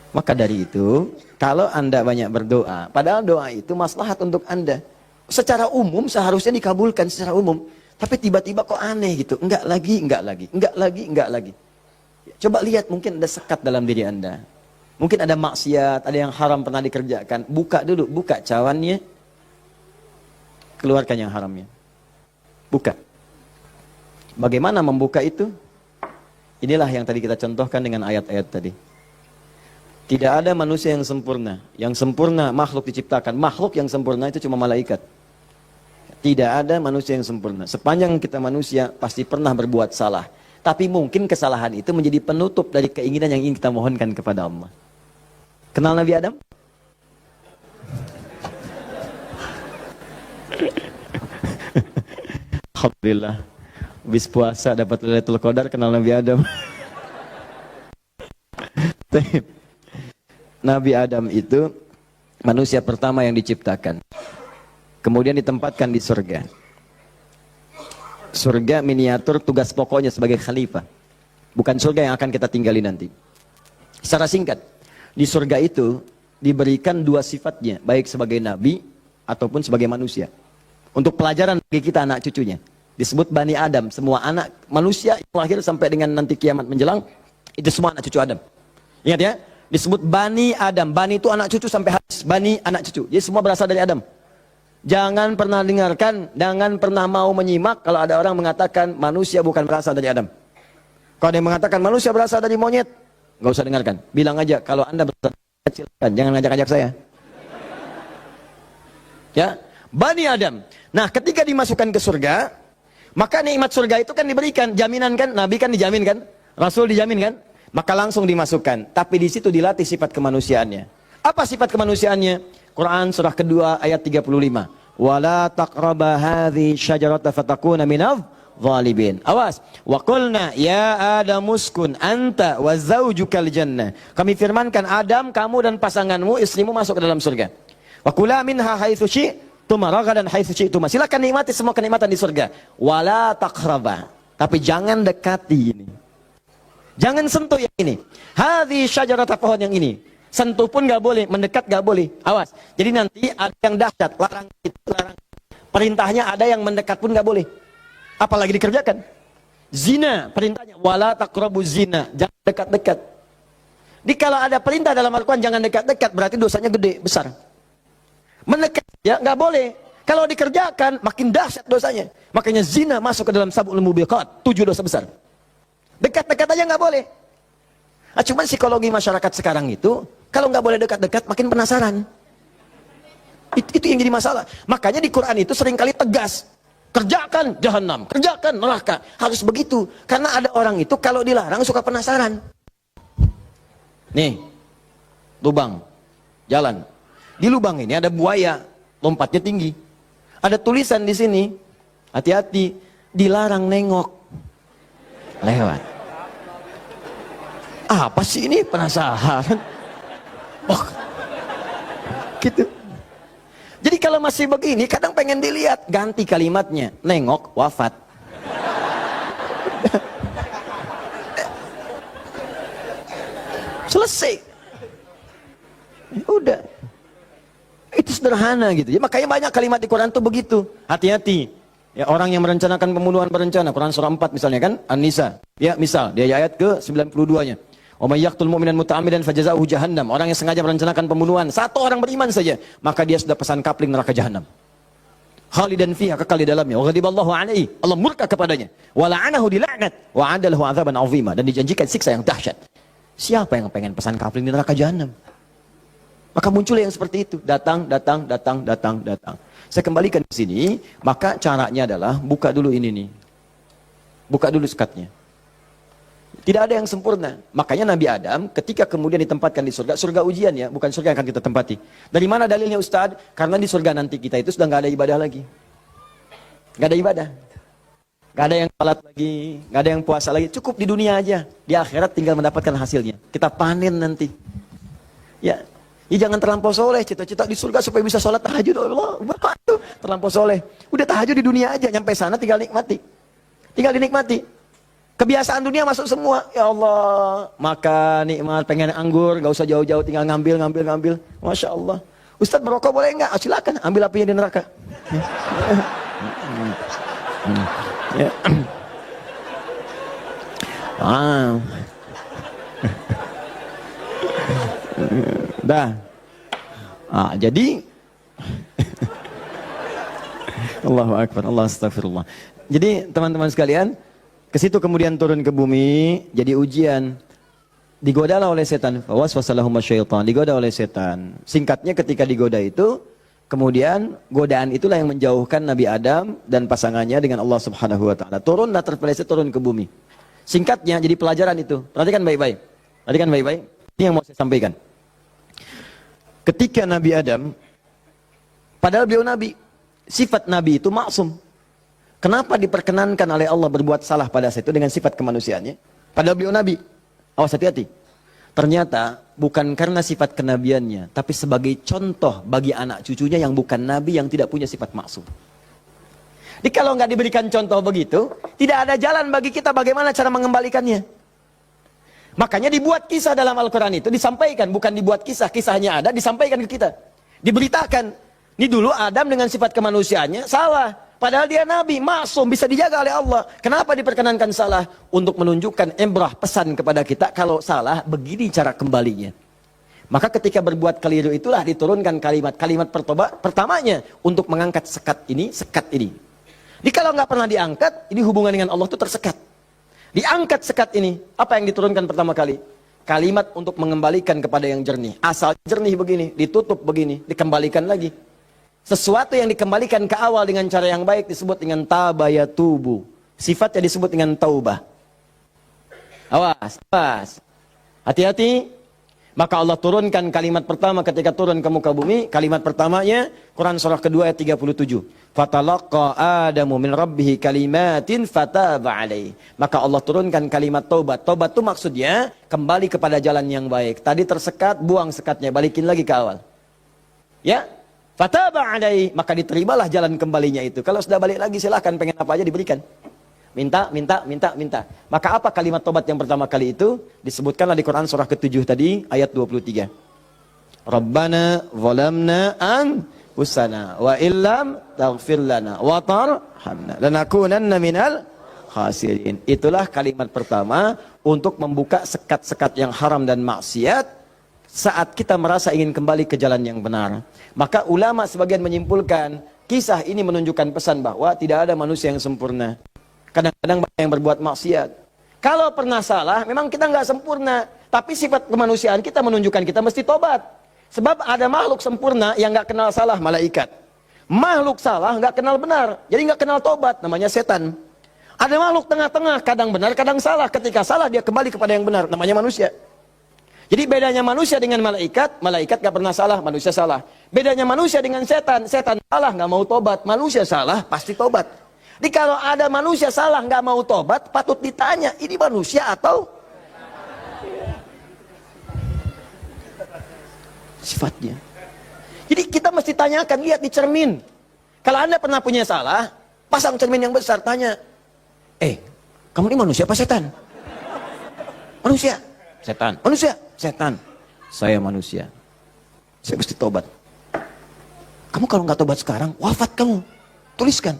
Maka dari itu, kalau Anda banyak berdoa, padahal doa itu maslahat untuk Anda. Secara umum seharusnya dikabulkan secara umum. Tapi tiba-tiba kok aneh gitu. Enggak lagi. Coba lihat, mungkin ada sekat dalam diri Anda. Mungkin ada maksiat, ada yang haram pernah dikerjakan. Buka dulu, buka cawannya. Keluarkan yang haramnya. Buka. Bagaimana membuka itu? Inilah yang tadi kita contohkan dengan ayat-ayat tadi. Tidak ada manusia yang sempurna. Yang sempurna makhluk diciptakan. Makhluk yang sempurna itu cuma malaikat. Tidak ada manusia yang sempurna. Sepanjang kita manusia pasti pernah berbuat salah. Tapi mungkin kesalahan itu menjadi penutup dari keinginan yang ingin kita mohonkan kepada Allah. Kenal Nabi Adam? Alhamdulillah. Habis puasa dapat Lailatul Qadar, kenal Nabi Adam. Nabi Adam itu manusia pertama yang diciptakan. Kemudian ditempatkan di surga. Surga miniatur, tugas pokoknya sebagai khalifah. Bukan surga yang akan kita tinggali nanti. Secara singkat, di surga itu diberikan 2 sifatnya, baik sebagai nabi ataupun sebagai manusia. Untuk pelajaran bagi kita anak cucunya. Disebut Bani Adam, semua anak manusia yang lahir sampai dengan nanti kiamat menjelang, itu semua anak cucu Adam. Ingat ya? Disebut Bani Adam. Bani itu anak cucu sampai habis. Bani anak cucu. Jadi semua berasal dari Adam. Jangan pernah dengarkan, jangan pernah mau menyimak kalau ada orang mengatakan manusia bukan berasal dari Adam. Kalau ada yang mengatakan manusia berasal dari monyet, nggak usah dengarkan. Bilang aja kalau Anda berasal dari monyet, silakan. Jangan ngajak-ngajak saya. Ya, Bani Adam. Nah, ketika dimasukkan ke surga, maka nikmat surga itu kan diberikan, jaminan kan, Nabi kan dijamin kan, Rasul dijamin kan. Maka langsung dimasukkan. Tapi di situ dilatih sifat kemanusiaannya. Apa sifat kemanusiaannya? Quran surah kedua ayat 35. Wala taqraba hadhi syajarata fatakuna minadh zalibin. Awas. Wa qulna ya Adam uskun anta wa zawjukal jannah. Kami firmankan Adam, kamu dan pasanganmu, istrimu masuk ke dalam surga. Wa kula minha haitsu syi'tum ragadan haitsu syi'tum. Silakan nikmati semua kenikmatan di surga. Wala taqraba. Tapi jangan dekati ini. Jangan sentuh yang ini. Hadhi syajarata, pohon yang ini. Sentuh pun gak boleh, mendekat gak boleh. Awas. Jadi nanti ada yang dahsyat, larang itu, larang. Perintahnya ada yang mendekat pun gak boleh. Apalagi dikerjakan. Zina, perintahnya wala taqrabu zina, jangan dekat-dekat. Kalau ada perintah dalam Al-Quran jangan dekat-dekat, berarti dosanya gede, besar. Mendekat ya nggak boleh. Kalau dikerjakan makin dahsyat dosanya. Makanya zina masuk ke dalam sab'ul mubiqat, 7 dosa besar. Dekat-dekat aja nggak boleh. Nah, cuman psikologi masyarakat sekarang itu, kalau nggak boleh dekat-dekat makin penasaran. Itu yang jadi masalah. Makanya di Quran itu seringkali tegas. Kerjakan jahanam, kerjakan neraka. Harus begitu. Karena ada orang itu kalau dilarang suka penasaran. Nih, lubang, jalan. Di lubang ini ada buaya, lompatnya tinggi. Ada tulisan di sini, hati-hati, dilarang nengok. Lewat. Apa sih ini? Penasaran. Oh, gitu. Jadi kalau masih begini, kadang pengen dilihat, ganti kalimatnya, nengok, wafat. Selesai. Udah. Itu sederhana gitu. Ya, makanya banyak kalimat di Quran tuh begitu. Hati-hati. Ya, orang yang merencanakan pembunuhan berencana. Quran surah 4 misalnya kan, An-Nisa. Ya, misal dia ayat ke 92-nya. Wa may yaqtul mu'minan muta'ammidan fajaza'uhu jahannam. Orang yang sengaja merencanakan pembunuhan, satu orang beriman saja, maka dia sudah pesan kapling neraka jahanam. Khalidan fiha, kekal di dalamnya. Wa ghadiballahu alaihi. Allah murka kepadanya. Wa la'anahu dilaknat wa 'adalahu 'adzaban 'azima, dan dijanjikan siksa yang dahsyat. Siapa yang pengen pesan kapling di neraka jahanam? Maka muncul yang seperti itu, datang. Saya kembalikan ke sini, maka caranya adalah buka dulu ini nih. Buka dulu sekatnya. Tidak ada yang sempurna. Makanya Nabi Adam ketika kemudian ditempatkan di surga, surga ujian ya, bukan surga yang akan kita tempati. Dari mana dalilnya Ustaz? Karena di surga nanti kita itu sudah nggak ada ibadah lagi. Nggak ada ibadah. Nggak ada yang salat lagi, nggak ada yang puasa lagi. Cukup di dunia aja. Di akhirat tinggal mendapatkan hasilnya. Kita panen nanti. Ya. Ya jangan terlampau soleh, cita-cita di surga supaya bisa sholat tahajud. Allah, itu terlampau soleh. Udah tahajud di dunia aja, nyampe sana tinggal nikmati. Tinggal dinikmati. Kebiasaan dunia masuk semua. Ya Allah, makan, nikmat, pengen anggur, gak usah jauh-jauh, tinggal ngambil. Masya Allah. Ustadz merokok boleh enggak? Silakan, ambil apinya di neraka. Ya. Dah. Jadi Allahu Akbar, Allah astagfirullah. Jadi teman-teman sekalian, ke situ kemudian turun ke bumi, jadi ujian. Digodalah oleh setan, waswasalahum syaitan, digoda oleh setan. Singkatnya ketika digoda itu, kemudian godaan itulah yang menjauhkan Nabi Adam dan pasangannya dengan Allah Subhanahu wa taala. Turunlah terpeleset turun ke bumi. Singkatnya jadi pelajaran itu. Perhatikan baik-baik. Ini yang mau saya sampaikan. Ketika Nabi Adam, padahal beliau Nabi, sifat Nabi itu maksum. Kenapa diperkenankan oleh Allah berbuat salah pada saat itu dengan sifat kemanusiaannya? Padahal beliau Nabi. Awas hati-hati. Ternyata bukan karena sifat kenabiannya, tapi sebagai contoh bagi anak cucunya yang bukan Nabi, yang tidak punya sifat maksum. Jadi kalau nggak diberikan contoh begitu, tidak ada jalan bagi kita bagaimana cara mengembalikannya. Makanya dibuat kisah dalam Al-Quran itu, disampaikan, bukan dibuat kisah, kisahnya ada, disampaikan ke kita. Diberitakan, ini dulu Adam dengan sifat kemanusiaannya salah. Padahal dia Nabi, maksum, bisa dijaga oleh Allah. Kenapa diperkenankan salah? Untuk menunjukkan ibrah, pesan kepada kita, kalau salah, begini cara kembalinya. Maka ketika berbuat keliru itulah diturunkan kalimat pertamanya, untuk mengangkat sekat ini. Jadi kalau nggak pernah diangkat, ini hubungan dengan Allah itu tersekat. Diangkat sekat ini, apa yang diturunkan pertama kali? Kalimat untuk mengembalikan kepada yang jernih. Asal jernih begini, ditutup begini, dikembalikan lagi. Sesuatu yang dikembalikan ke awal dengan cara yang baik disebut dengan tabayatubu. Sifatnya disebut dengan taubah. Awas. Hati-hati. Maka Allah turunkan kalimat pertama ketika turun ke muka bumi. Kalimat pertamanya, Quran surah kedua ayat 37. Fatalaqa Adamu min rabbihi kalimatin fataba alaih. Maka Allah turunkan kalimat taubat. Taubat itu maksudnya kembali kepada jalan yang baik. Tadi tersekat, buang sekatnya, balikin lagi ke awal. Ya, fataba alaih. Maka diterimalah jalan kembalinya itu. Kalau sudah balik lagi silahkan, pengen apa aja diberikan. Minta. Maka apa kalimat tobat yang pertama kali itu? Disebutkanlah di Quran surah ke-7 tadi, ayat 23. Rabbana zalamna anfusana wa illam taghfir lana wa tarhamna lanakunanna minal khasirin. Itulah kalimat pertama untuk membuka sekat-sekat yang haram dan maksiat saat kita merasa ingin kembali ke jalan yang benar. Maka ulama sebagian menyimpulkan, kisah ini menunjukkan pesan bahwa tidak ada manusia yang sempurna. Kadang-kadang banyak yang berbuat maksiat. Kalau pernah salah, memang kita nggak sempurna. Tapi sifat kemanusiaan kita menunjukkan kita mesti tobat. Sebab ada makhluk sempurna yang nggak kenal salah, malaikat. Makhluk salah nggak kenal benar, jadi nggak kenal tobat, namanya setan. Ada makhluk tengah-tengah, kadang benar, kadang salah. Ketika salah dia kembali kepada yang benar, namanya manusia. Jadi bedanya manusia dengan malaikat, malaikat gak pernah salah, manusia salah. Bedanya manusia dengan setan, setan salah gak mau tobat, manusia salah pasti tobat. Jadi kalau ada manusia salah gak mau tobat, patut ditanya, ini manusia atau sifatnya. Jadi kita mesti tanyakan, lihat di cermin. Kalau Anda pernah punya salah, pasang cermin yang besar, tanya, kamu ini manusia apa setan? Manusia. Setan. Manusia. Setan. Saya manusia. Saya mesti tobat. Kamu kalau nggak tobat sekarang, wafat kamu. Tuliskan.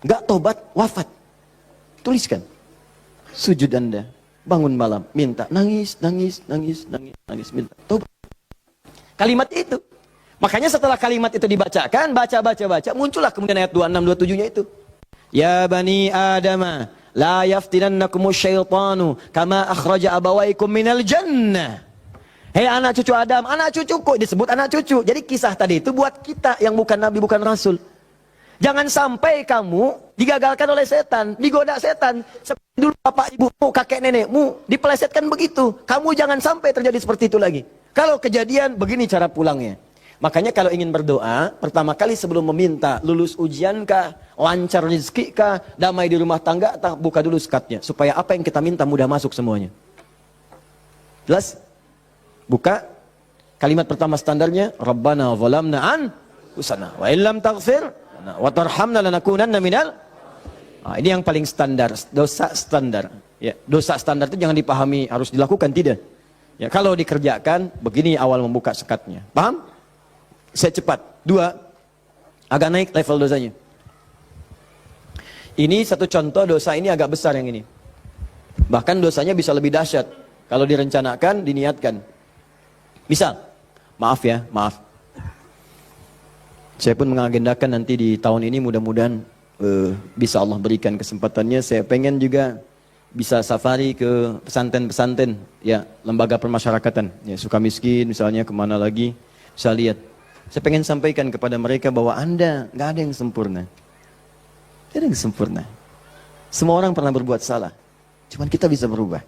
Nggak tobat, wafat. Tuliskan. Sujud Anda. Bangun malam. Minta. Nangis, nangis, nangis, nangis, nangis. Minta. Tobat. Kalimat itu. Makanya setelah kalimat itu dibacakan, baca, muncullah kemudian ayat 26, 27-nya itu. Ya Bani Adama. La yaftinannakumus syaitanu kama akhraja abawaikum minal jannah. Hei anak cucu Adam, anak cucuku, disebut anak cucu. Jadi kisah tadi itu buat kita yang bukan nabi, bukan rasul. Jangan sampai kamu digagalkan oleh setan, digoda setan. Seperti dulu bapak ibumu, kakek nenekmu dipelesetkan begitu. Kamu jangan sampai terjadi seperti itu lagi. Kalau kejadian begini cara pulangnya. Makanya kalau ingin berdoa, pertama kali sebelum meminta lulus ujian kah, lancar rezeki kah, damai di rumah tangga, buka dulu sekatnya. Supaya apa yang kita minta mudah masuk semuanya. Jelas? Buka. Kalimat pertama standarnya, Rabbana zalamna anfusana wa illam taghfir wa tarhamna lanakunanna minal. Ini yang paling standar, dosa standar. Ya, dosa standar itu jangan dipahami harus dilakukan, tidak. Ya, kalau dikerjakan, begini awal membuka sekatnya. Paham? Saya cepat. 2, agak naik level dosanya. Ini satu contoh dosa ini agak besar yang ini. Bahkan dosanya bisa lebih dahsyat kalau direncanakan, diniatkan. Misal, maaf. Saya pun mengagendakan nanti di tahun ini mudah-mudahan bisa Allah berikan kesempatannya. Saya pengen juga bisa safari ke pesantren-pesantren, ya, lembaga permasyarakatan, ya, Sukamiskin misalnya, kemana lagi, bisa lihat. Saya pengen sampaikan kepada mereka bahwa Anda nggak ada yang sempurna. Tidak ada yang sempurna. Semua orang pernah berbuat salah. Cuman kita bisa berubah.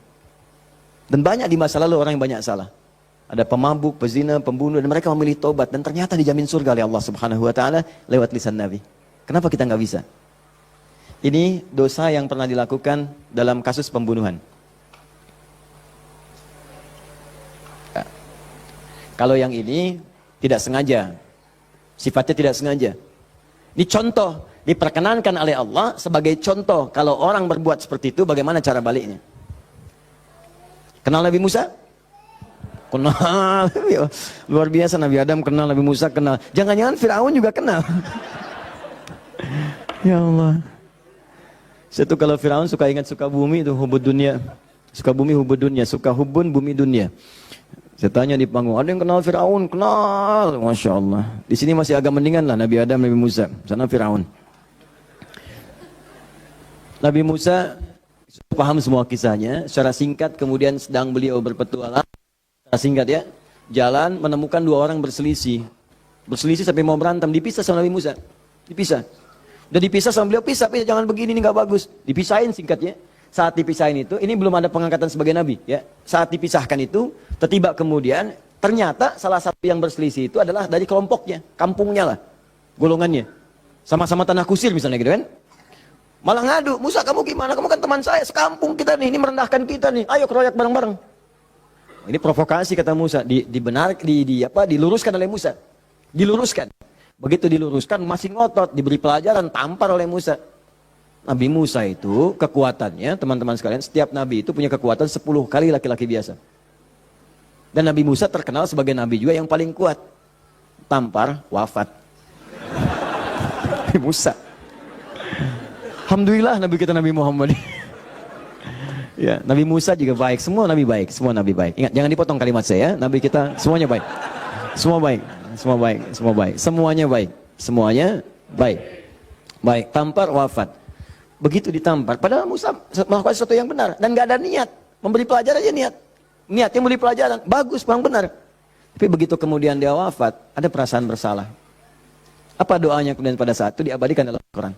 Dan banyak di masa lalu orang yang banyak salah. Ada pemabuk, pezina, pembunuh, dan mereka memilih tobat. Dan ternyata dijamin surga oleh Allah Subhanahu Wa Taala lewat lisan Nabi. Kenapa kita nggak bisa? Ini dosa yang pernah dilakukan dalam kasus pembunuhan. Kalau yang ini tidak sengaja, sifatnya tidak sengaja. Ini contoh, diperkenankan oleh Allah sebagai contoh. Kalau orang berbuat seperti itu, bagaimana cara baliknya? Kenal Nabi Musa? Kenal. Luar biasa, Nabi Adam kenal, Nabi Musa kenal. Jangan-jangan Fir'aun juga kenal. Ya Allah. Saya tuh kalau Fir'aun suka ingat suka bumi itu hubud dunia. Suka bumi hubud dunia, suka hubun bumi dunia. Saya tanya di panggung, ada yang kenal Fir'aun? Kenal, Masya Allah. Di sini masih agak mendingan lah Nabi Adam, Nabi Musa. Sana Fir'aun. Nabi Musa paham semua kisahnya. Secara singkat kemudian sedang beliau berpetualang. Secara singkat ya. Jalan menemukan 2 orang berselisih. Berselisih sampai mau berantem. Dipisah sama Nabi Musa. Dipisah. Udah dipisah sama beliau, pisah. Jangan begini, ini gak bagus. Dipisahin singkatnya. Saat dipisahin itu, ini belum ada pengangkatan sebagai nabi, ya. Saat dipisahkan itu, tiba kemudian ternyata salah satu yang berselisih itu adalah dari kelompoknya, kampungnya lah, golongannya, sama-sama tanah kusir misalnya gitu kan. Malah ngadu, Musa kamu gimana? Kamu kan teman saya, sekampung kita nih, ini merendahkan kita nih. Ayo keroyak bareng-bareng. Ini provokasi kata Musa, diluruskan oleh Musa, diluruskan. Begitu diluruskan, masih ngotot, diberi pelajaran, tampar oleh Musa. Nabi Musa itu kekuatannya, teman-teman sekalian, setiap nabi itu punya kekuatan 10 kali laki-laki biasa. Dan Nabi Musa terkenal sebagai nabi juga yang paling kuat. Tampar, wafat. Nabi Musa. Alhamdulillah nabi kita Nabi Muhammad. Ya, Nabi Musa juga baik, semua nabi baik, semua nabi baik. Ingat, jangan dipotong kalimat saya, nabi kita semuanya baik. Semua baik, semua baik, semua baik. Semuanya baik, semuanya baik. Baik, tampar wafat. Begitu ditampar, padahal Musa melakukan sesuatu yang benar dan nggak ada niat memberi pelajaran aja niat. Niatnya memberi pelajaran, bagus, bang benar. Tapi begitu kemudian dia wafat, ada perasaan bersalah. Apa doanya kemudian pada saat itu diabadikan dalam Al-Quran?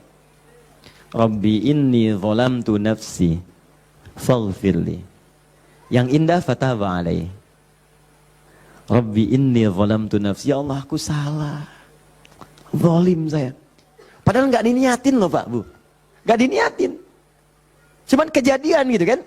Rabbi inni zalamtu nafsi faghfirli. Yang indah fataba alaihi. Rabbi inni zalamtu nafsi. Ya Allah, aku salah. Zalim saya. Padahal nggak diniatin loh Pak Bu. Nggak diniatin. Cuman kejadian gitu kan.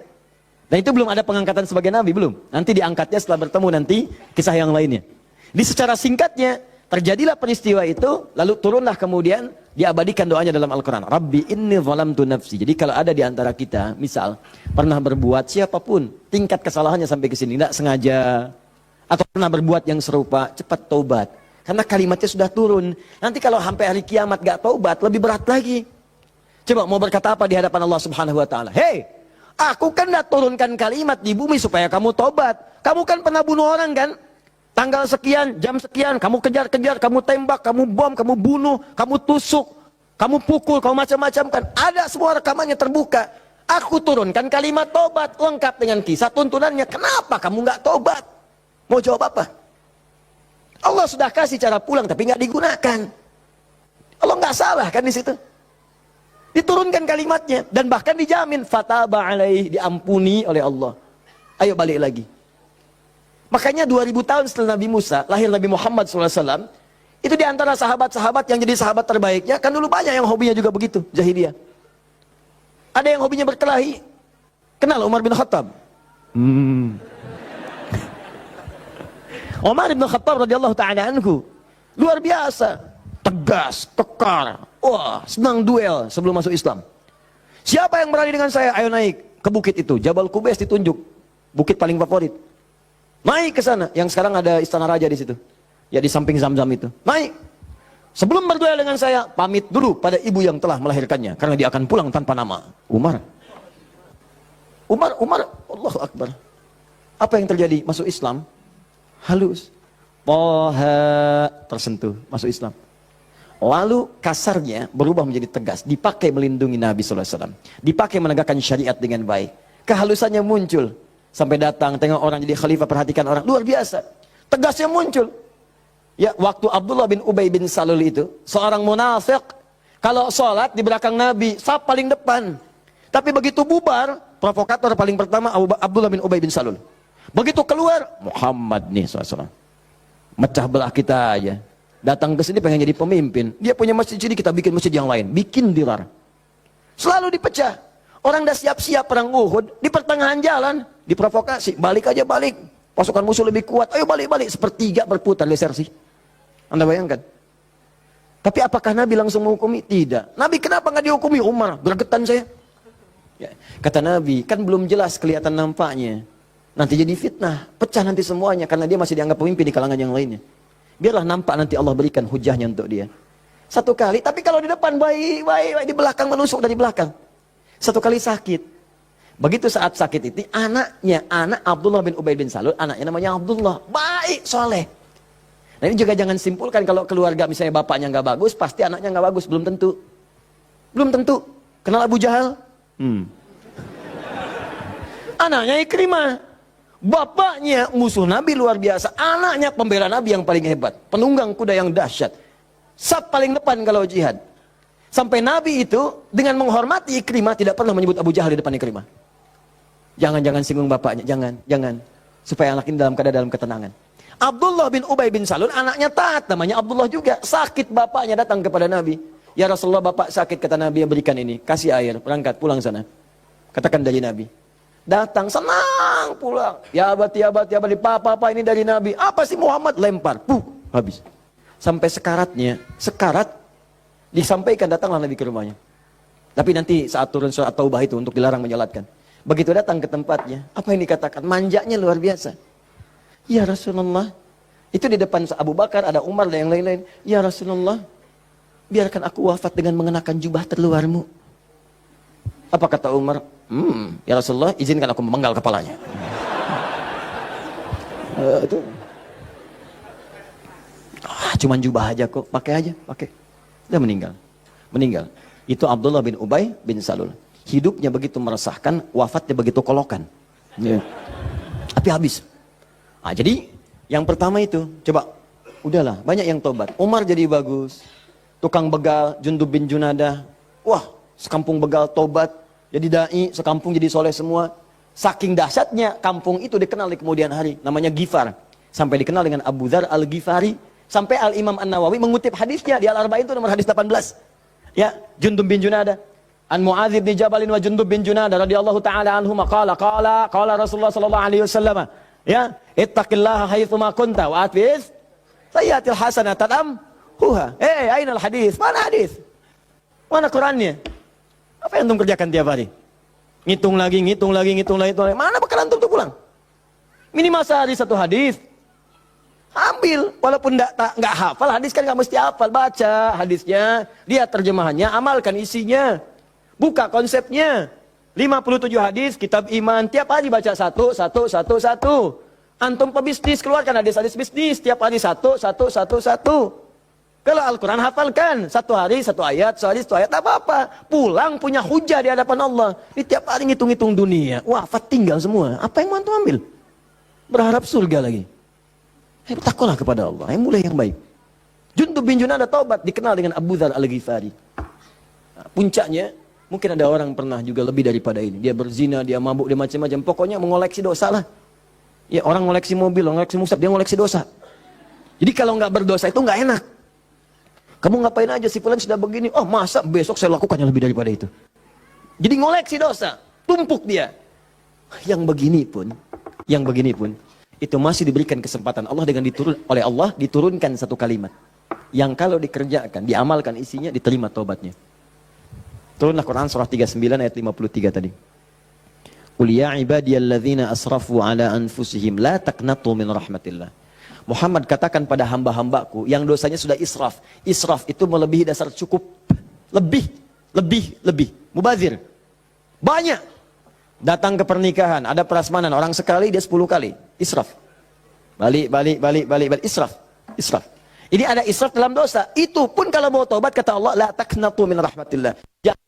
Dan itu belum ada pengangkatan sebagai nabi, belum. Nanti diangkatnya setelah bertemu nanti kisah yang lainnya. Jadi secara singkatnya, terjadilah peristiwa itu, lalu turunlah kemudian diabadikan doanya dalam Al-Quran. Rabbi inni zalamtu nafsi. Jadi kalau ada di antara kita, misal, pernah berbuat siapapun, tingkat kesalahannya sampai ke sini, tidak sengaja, atau pernah berbuat yang serupa, cepat taubat. Karena kalimatnya sudah turun. Nanti kalau sampai hari kiamat gak taubat, lebih berat lagi. Coba mau berkata apa di hadapan Allah Subhanahu Wa Taala? Hei, aku kan dah turunkan kalimat di bumi supaya kamu tobat. Kamu kan pernah bunuh orang kan? Tanggal sekian, jam sekian, kamu kejar-kejar, kamu tembak, kamu bom, kamu bunuh, kamu tusuk, kamu pukul, kamu macam-macam kan? Ada semua rekamannya terbuka. Aku turunkan kalimat tobat lengkap dengan kisah tuntunannya. Kenapa kamu nggak tobat? Mau jawab apa? Allah sudah kasih cara pulang tapi nggak digunakan. Allah nggak salah kan di situ? Diturunkan kalimatnya dan bahkan dijamin fataba alaih, diampuni oleh Allah. Ayo balik lagi. Makanya 2000 tahun setelah Nabi Musa lahir Nabi Muhammad SAW, itu diantara sahabat-sahabat yang jadi sahabat terbaiknya, kan dulu banyak yang hobinya juga begitu, jahiliyah. Ada yang hobinya berkelahi. Kenal Umar bin Khattab? Umar bin Khattab radhiyallahu ta'ala anhu luar biasa, tegas, kekar. Wah, senang duel sebelum masuk Islam. Siapa yang berani dengan saya? Ayo naik ke bukit itu. Jabal Qubais ditunjuk. Bukit paling favorit. Naik ke sana. Yang sekarang ada istana raja di situ. Ya di samping Zamzam itu. Naik. Sebelum berduel dengan saya, pamit dulu pada ibu yang telah melahirkannya. Karena dia akan pulang tanpa nama. Umar. Allahu Akbar. Apa yang terjadi? Masuk Islam. Halus. Toha. Tersentuh. Masuk Islam. Lalu kasarnya berubah menjadi tegas, dipakai melindungi Nabi SAW, dipakai menegakkan syariat dengan baik. Kehalusannya muncul, sampai datang tengok orang jadi khalifah, perhatikan orang, luar biasa. Tegasnya muncul. Ya, waktu Abdullah bin Ubay bin Salul itu, seorang munafik, kalau sholat di belakang Nabi, saf paling depan. Tapi begitu bubar, provokator paling pertama Abdullah bin Ubay bin Salul. Begitu keluar, Muhammad nih SAW. Mecah belah kita aja. Datang ke sini pengen jadi pemimpin. Dia punya masjid sini, kita bikin masjid yang lain. Bikin dilar. Selalu dipecah. Orang dah siap-siap perang Uhud, di pertengahan jalan, diprovokasi. Balik aja balik. Pasukan musuh lebih kuat. Ayo balik-balik. Sepertiga berputar desersi. Anda bayangkan. Tapi apakah Nabi langsung menghukumi? Tidak. Nabi kenapa nggak dihukumi? Umar, gregetan saya. Ya. Kata Nabi, kan belum jelas kelihatan nampaknya. Nanti jadi fitnah. Pecah nanti semuanya. Karena dia masih dianggap pemimpin di kalangan yang lainnya. Biarlah nampak nanti Allah berikan hujahnya untuk dia. Satu kali, tapi kalau di depan baik, di belakang menusuk dari belakang. Satu kali sakit. Begitu saat sakit itu, anak Abdullah bin Ubay bin Salul, anaknya namanya Abdullah. Baik, soleh. Nah ini juga jangan simpulkan kalau keluarga misalnya bapaknya nggak bagus, pasti anaknya nggak bagus. Belum tentu. Belum tentu. Kenal Abu Jahal? Anaknya Ikrimah. Bapaknya musuh Nabi luar biasa, anaknya pembela Nabi yang paling hebat, penunggang kuda yang dahsyat, saf paling depan kalau jihad. Sampai Nabi itu dengan menghormati Ikrimah tidak pernah menyebut Abu Jahal di depan Ikrimah. Jangan singgung bapaknya, jangan, supaya anak ini dalam ketenangan. Abdullah bin Ubay bin Salul anaknya taat, namanya Abdullah juga, sakit bapaknya datang kepada Nabi. Ya Rasulullah, bapak sakit, kata Nabi, berikan ini, kasih air, berangkat pulang sana. Katakan dari Nabi. Datang senang pulang. Ya abadi, papa ini dari Nabi. Apa sih Muhammad? Lempar, habis. Sampai sekarat disampaikan, datanglah Nabi ke rumahnya. Tapi nanti saat turun surat Taubah itu untuk dilarang menyolatkan. Begitu datang ke tempatnya, apa yang dikatakan? Manjanya luar biasa. Ya Rasulullah, itu di depan Abu Bakar, ada Umar dan yang lain-lain. Ya Rasulullah, biarkan aku wafat dengan mengenakan jubah terluarmu. Apa kata Umar? Ya Rasulullah, izinkan aku memenggal kepalanya. Itu cuman jubah aja kok, pakai aja, pakai. Dia meninggal. Itu Abdullah bin Ubay bin Salul. Hidupnya begitu meresahkan, wafatnya begitu kolokan. Ya. Tapi habis. Nah, jadi yang pertama itu, coba, udahlah, banyak yang tobat. Umar jadi bagus. Tukang begal, Jundub bin Junadah. Wah, sekampung begal tobat. Jadi dai, sekampung jadi soleh semua. Saking dahsyatnya, kampung itu dikenal di kemudian hari. Namanya Ghifar. Sampai dikenal dengan Abu Dzar al-Ghifari. Sampai Al-Imam An-Nawawi mengutip hadisnya. Di Al-Arba'in itu nomor hadis 18. Ya, Jundub bin Junadah. An Mu'adz bin Jabal wa Jundub bin Junadah radhiyallahu taala anhuma qala Rasulullah sallallahu alaihi wasallam, ya, ittaqillaha haitsu ma kunta wa atbiz sayyi'atil hasanata tamhuha. Ainal hadis? Mana hadis? Mana Qur'annya? Apa yang antum kerjakan tiap hari? Ngitung lagi. Mana bekal antum tuh pulang? Minimal sehari satu hadis. Ambil, walaupun enggak hafal hadis kan enggak mesti hafal, baca hadisnya, lihat terjemahannya, amalkan isinya. Buka konsepnya. 57 hadis, kitab iman. Tiap hari baca satu. Antum pebisnis, keluarkan hadis-hadis bisnis. Tiap hari satu. Kalau Al-Quran hafalkan. Satu hari, satu ayat, tak apa-apa. Pulang punya hujah di hadapan Allah. Ini tiap hari ngitung-ngitung dunia. Wafat tinggal semua. Apa yang mau antum ambil? Berharap surga lagi. Takutlah kepada Allah. Mulai yang baik. Jundub bin Junadah taubat. Dikenal dengan Abu Dzar al-Ghifari. Puncaknya, mungkin ada orang pernah juga lebih daripada ini. Dia berzina, dia mabuk, dia macam-macam. Pokoknya mengoleksi dosa lah. Ya, orang ngoleksi mobil, ngoleksi musab, dia ngoleksi dosa. Jadi kalau nggak berdosa itu nggak enak. Kamu ngapain aja, si fulan sudah begini. Oh, masa besok saya lakukan yang lebih daripada itu. Jadi ngoleksi dosa, tumpuk dia. Yang begini pun, itu masih diberikan kesempatan Allah dengan oleh Allah diturunkan satu kalimat. Yang kalau dikerjakan, diamalkan isinya, diterima taubatnya. Turunlah Quran surah 39 ayat 53 tadi. Qul ya ibadiyalladzina asrafu ala anfusihim la taqnatu min rahmatillah. Muhammad katakan pada hamba-hambaku yang dosanya sudah israf. Israf itu melebihi dasar cukup. Lebih. Mubazir. Banyak. Datang ke pernikahan, ada prasmanan, orang sekali dia 10 kali. Israf. Balik. Israf. Ini ada israf dalam dosa. Itu pun kalau mau taubat kata Allah, la taqnatu min rahmatillah. Jangan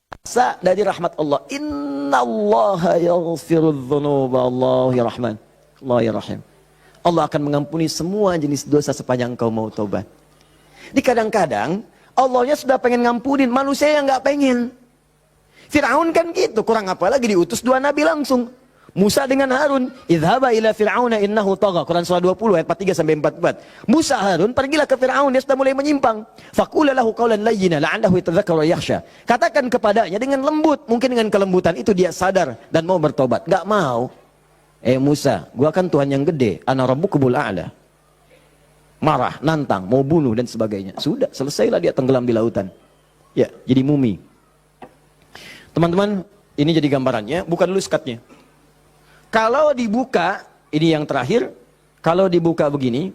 puasa dari rahmat Allah. Innallaha yaghfirudz dzunuba, Allahu ya Rahman. Allah ya Rahim. Allah akan mengampuni semua jenis dosa sepanjang kau mau taubat. Di kadang-kadang Allahnya sudah pengen ngampunin, manusia yang nggak pengen. Fir'aun kan gitu, kurang apa lagi diutus 2 nabi langsung. Musa dengan Harun, idhaba ila fir'auna innahu tagha. Quran surah 20 ayat 43 sampai 44. Musa Harun pergilah ke Fir'aun, dia sudah mulai menyimpang. Faqula lahu qawlan layyina la'allahu yatadhakkaru wa yakhsha. Katakan kepadanya dengan lembut, mungkin dengan kelembutan itu dia sadar dan mau bertobat. Enggak mau. Musa, gua kan Tuhan yang gede, ana rabbukumul a'la. Marah, nantang, mau bunuh dan sebagainya. Sudah, selesailah dia tenggelam di lautan. Ya, jadi mumi. Teman-teman, ini jadi gambarannya, buka dulu skatnya. Kalau dibuka, ini yang terakhir, kalau dibuka begini,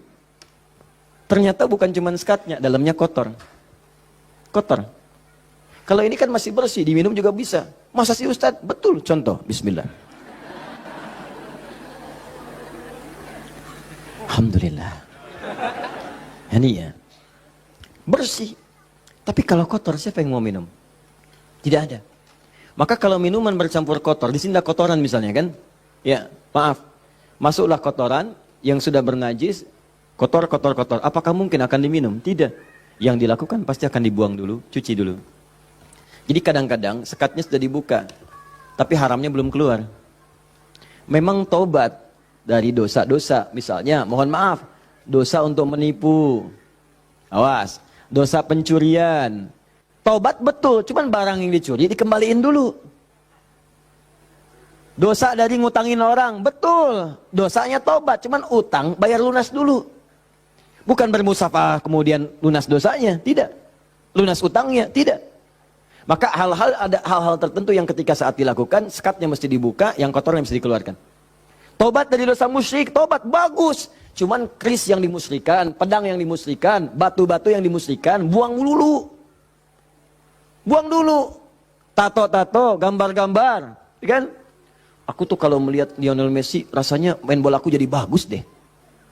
ternyata bukan cuma skatnya, dalamnya kotor. Kotor. Kalau ini kan masih bersih, diminum juga bisa. Masa sih Ustadz? Betul, contoh, bismillah. Alhamdulillah. Ini ya. Bersih. Tapi kalau kotor, siapa yang mau minum? Tidak ada. Maka kalau minuman bercampur kotor, di sini ada kotoran misalnya kan? Ya, maaf. Masuklah kotoran yang sudah bernajis, kotor. Apakah mungkin akan diminum? Tidak. Yang dilakukan pasti akan dibuang dulu, cuci dulu. Jadi kadang-kadang sekatnya sudah dibuka, tapi haramnya belum keluar. Memang taubat dari dosa-dosa, misalnya, mohon maaf, dosa untuk menipu. Awas, dosa pencurian. Taubat betul, cuman barang yang dicuri dikembaliin dulu. Dosa dari ngutangin orang, betul. Dosanya tobat, cuman utang bayar lunas dulu. Bukan bermusafah kemudian lunas dosanya, tidak. Lunas utangnya, tidak. Maka ada hal-hal tertentu yang ketika saat dilakukan, sekatnya mesti dibuka, yang kotornya mesti dikeluarkan. Tobat dari dosa musyrik, tobat bagus. Cuman keris yang dimusyrikan, pedang yang dimusyrikan, batu-batu yang dimusyrikan, buang dulu. Buang dulu. Tato-tato, gambar-gambar. kan? Aku tuh kalau melihat Lionel Messi, rasanya main bola aku jadi bagus deh.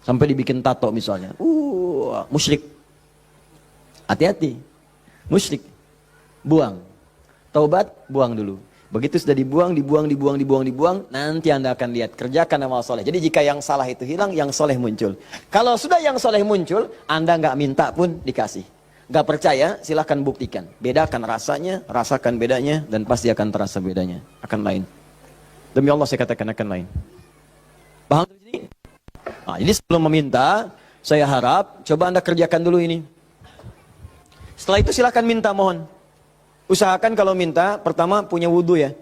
Sampai dibikin tato misalnya. Musyrik. Hati-hati. Musyrik. Buang. Taubat, buang dulu. Begitu sudah dibuang, nanti Anda akan lihat. Kerjakan amal soleh. Jadi jika yang salah itu hilang, yang soleh muncul. Kalau sudah yang soleh muncul, Anda nggak minta pun dikasih. Nggak percaya, silahkan buktikan. Bedakan rasanya, rasakan bedanya, dan pasti akan terasa bedanya. Akan lain. Demi Allah saya katakan akan lain. Paham di sini? Nah, jadi sebelum meminta, saya harap coba Anda kerjakan dulu ini. Setelah itu silakan minta, mohon. Usahakan kalau minta, pertama punya wudhu ya.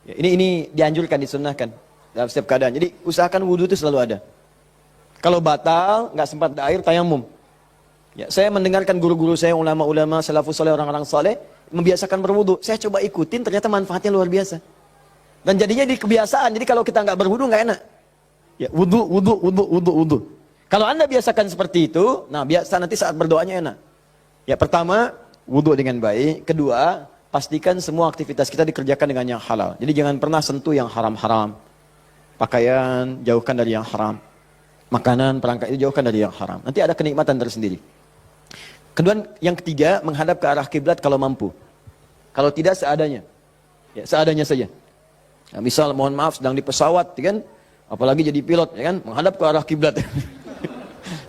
Ini dianjurkan, disunnahkan dalam setiap keadaan. Jadi usahakan wudhu itu selalu ada. Kalau batal, nggak sempat ada air, tayamum. Ya, saya mendengarkan guru-guru saya, ulama-ulama, salafus saleh, orang-orang saleh membiasakan berwudhu. Saya coba ikutin, ternyata manfaatnya luar biasa. Dan jadinya di kebiasaan. Jadi kalau kita nggak berwudhu nggak enak. Ya, wudhu. Kalau Anda biasakan seperti itu, nah biasa nanti saat berdoanya enak. Ya, pertama wudhu dengan baik. Kedua, pastikan semua aktivitas kita dikerjakan dengan yang halal. Jadi jangan pernah sentuh yang haram-haram. Pakaian jauhkan dari yang haram. Makanan, perangkat itu jauhkan dari yang haram. Nanti ada kenikmatan tersendiri. Kedua, yang ketiga, menghadap ke arah kiblat kalau mampu. Kalau tidak, seadanya. Ya, seadanya saja. Nah, misal mohon maaf sedang di pesawat, ya kan? Apalagi jadi pilot, ya kan? Menghadap ke arah kiblat.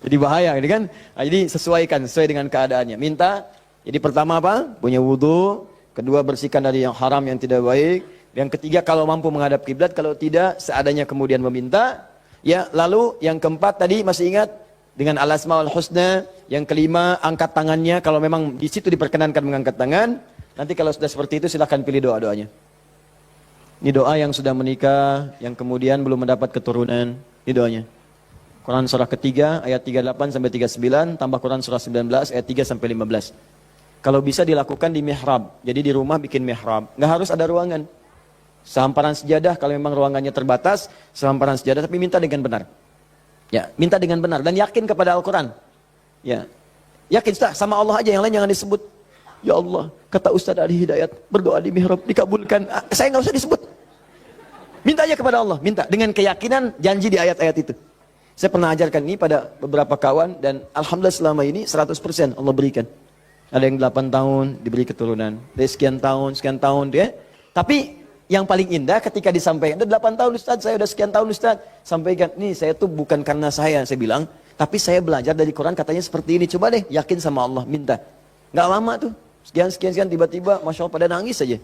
Jadi bahaya, ya kan? Nah, jadi sesuaikan sesuai dengan keadaannya. Minta. Jadi pertama apa? Punya wudhu. Kedua, bersihkan dari yang haram yang tidak baik. Yang ketiga, kalau mampu menghadap kiblat. Kalau tidak, seadanya kemudian meminta. Ya, lalu yang keempat tadi masih ingat dengan al-asmaul husna. Yang kelima, angkat tangannya. Kalau memang di situ diperkenankan mengangkat tangan. Nanti kalau sudah seperti itu silahkan pilih doa-doanya. Ini doa yang sudah menikah, yang kemudian belum mendapat keturunan. Ini doanya. Quran surah ketiga ayat 38 sampai 39, tambah Quran surah 19 ayat 3 sampai 15. Kalau bisa dilakukan di mihrab. Jadi di rumah bikin mihrab. Nggak harus ada ruangan. Sehamparan sejadah, kalau memang ruangannya terbatas, sehamparan sejadah, tapi minta dengan benar. Ya, minta dengan benar dan yakin kepada Al-Quran. Ya, yakin Ustaz, sama Allah aja, yang lain jangan disebut. Ya Allah, kata Ustaz Ali Hidayat, berdoa di mihrab dikabulkan. Saya nggak usah disebut. Minta aja kepada Allah, minta dengan keyakinan janji di ayat-ayat itu. Saya pernah ajarkan ini pada beberapa kawan dan alhamdulillah selama ini 100% Allah berikan. Ada yang 8 tahun diberi keturunan, dari sekian tahun dia. Tapi yang paling indah ketika disampaikan, udah 8 tahun Ustaz, saya udah sekian tahun Ustaz. Sampaikan, nih saya tuh bukan karena saya bilang, tapi saya belajar dari Quran katanya seperti ini. Coba deh yakin sama Allah, minta. Nggak lama tuh, sekian tiba-tiba Masya Allah pada nangis saja.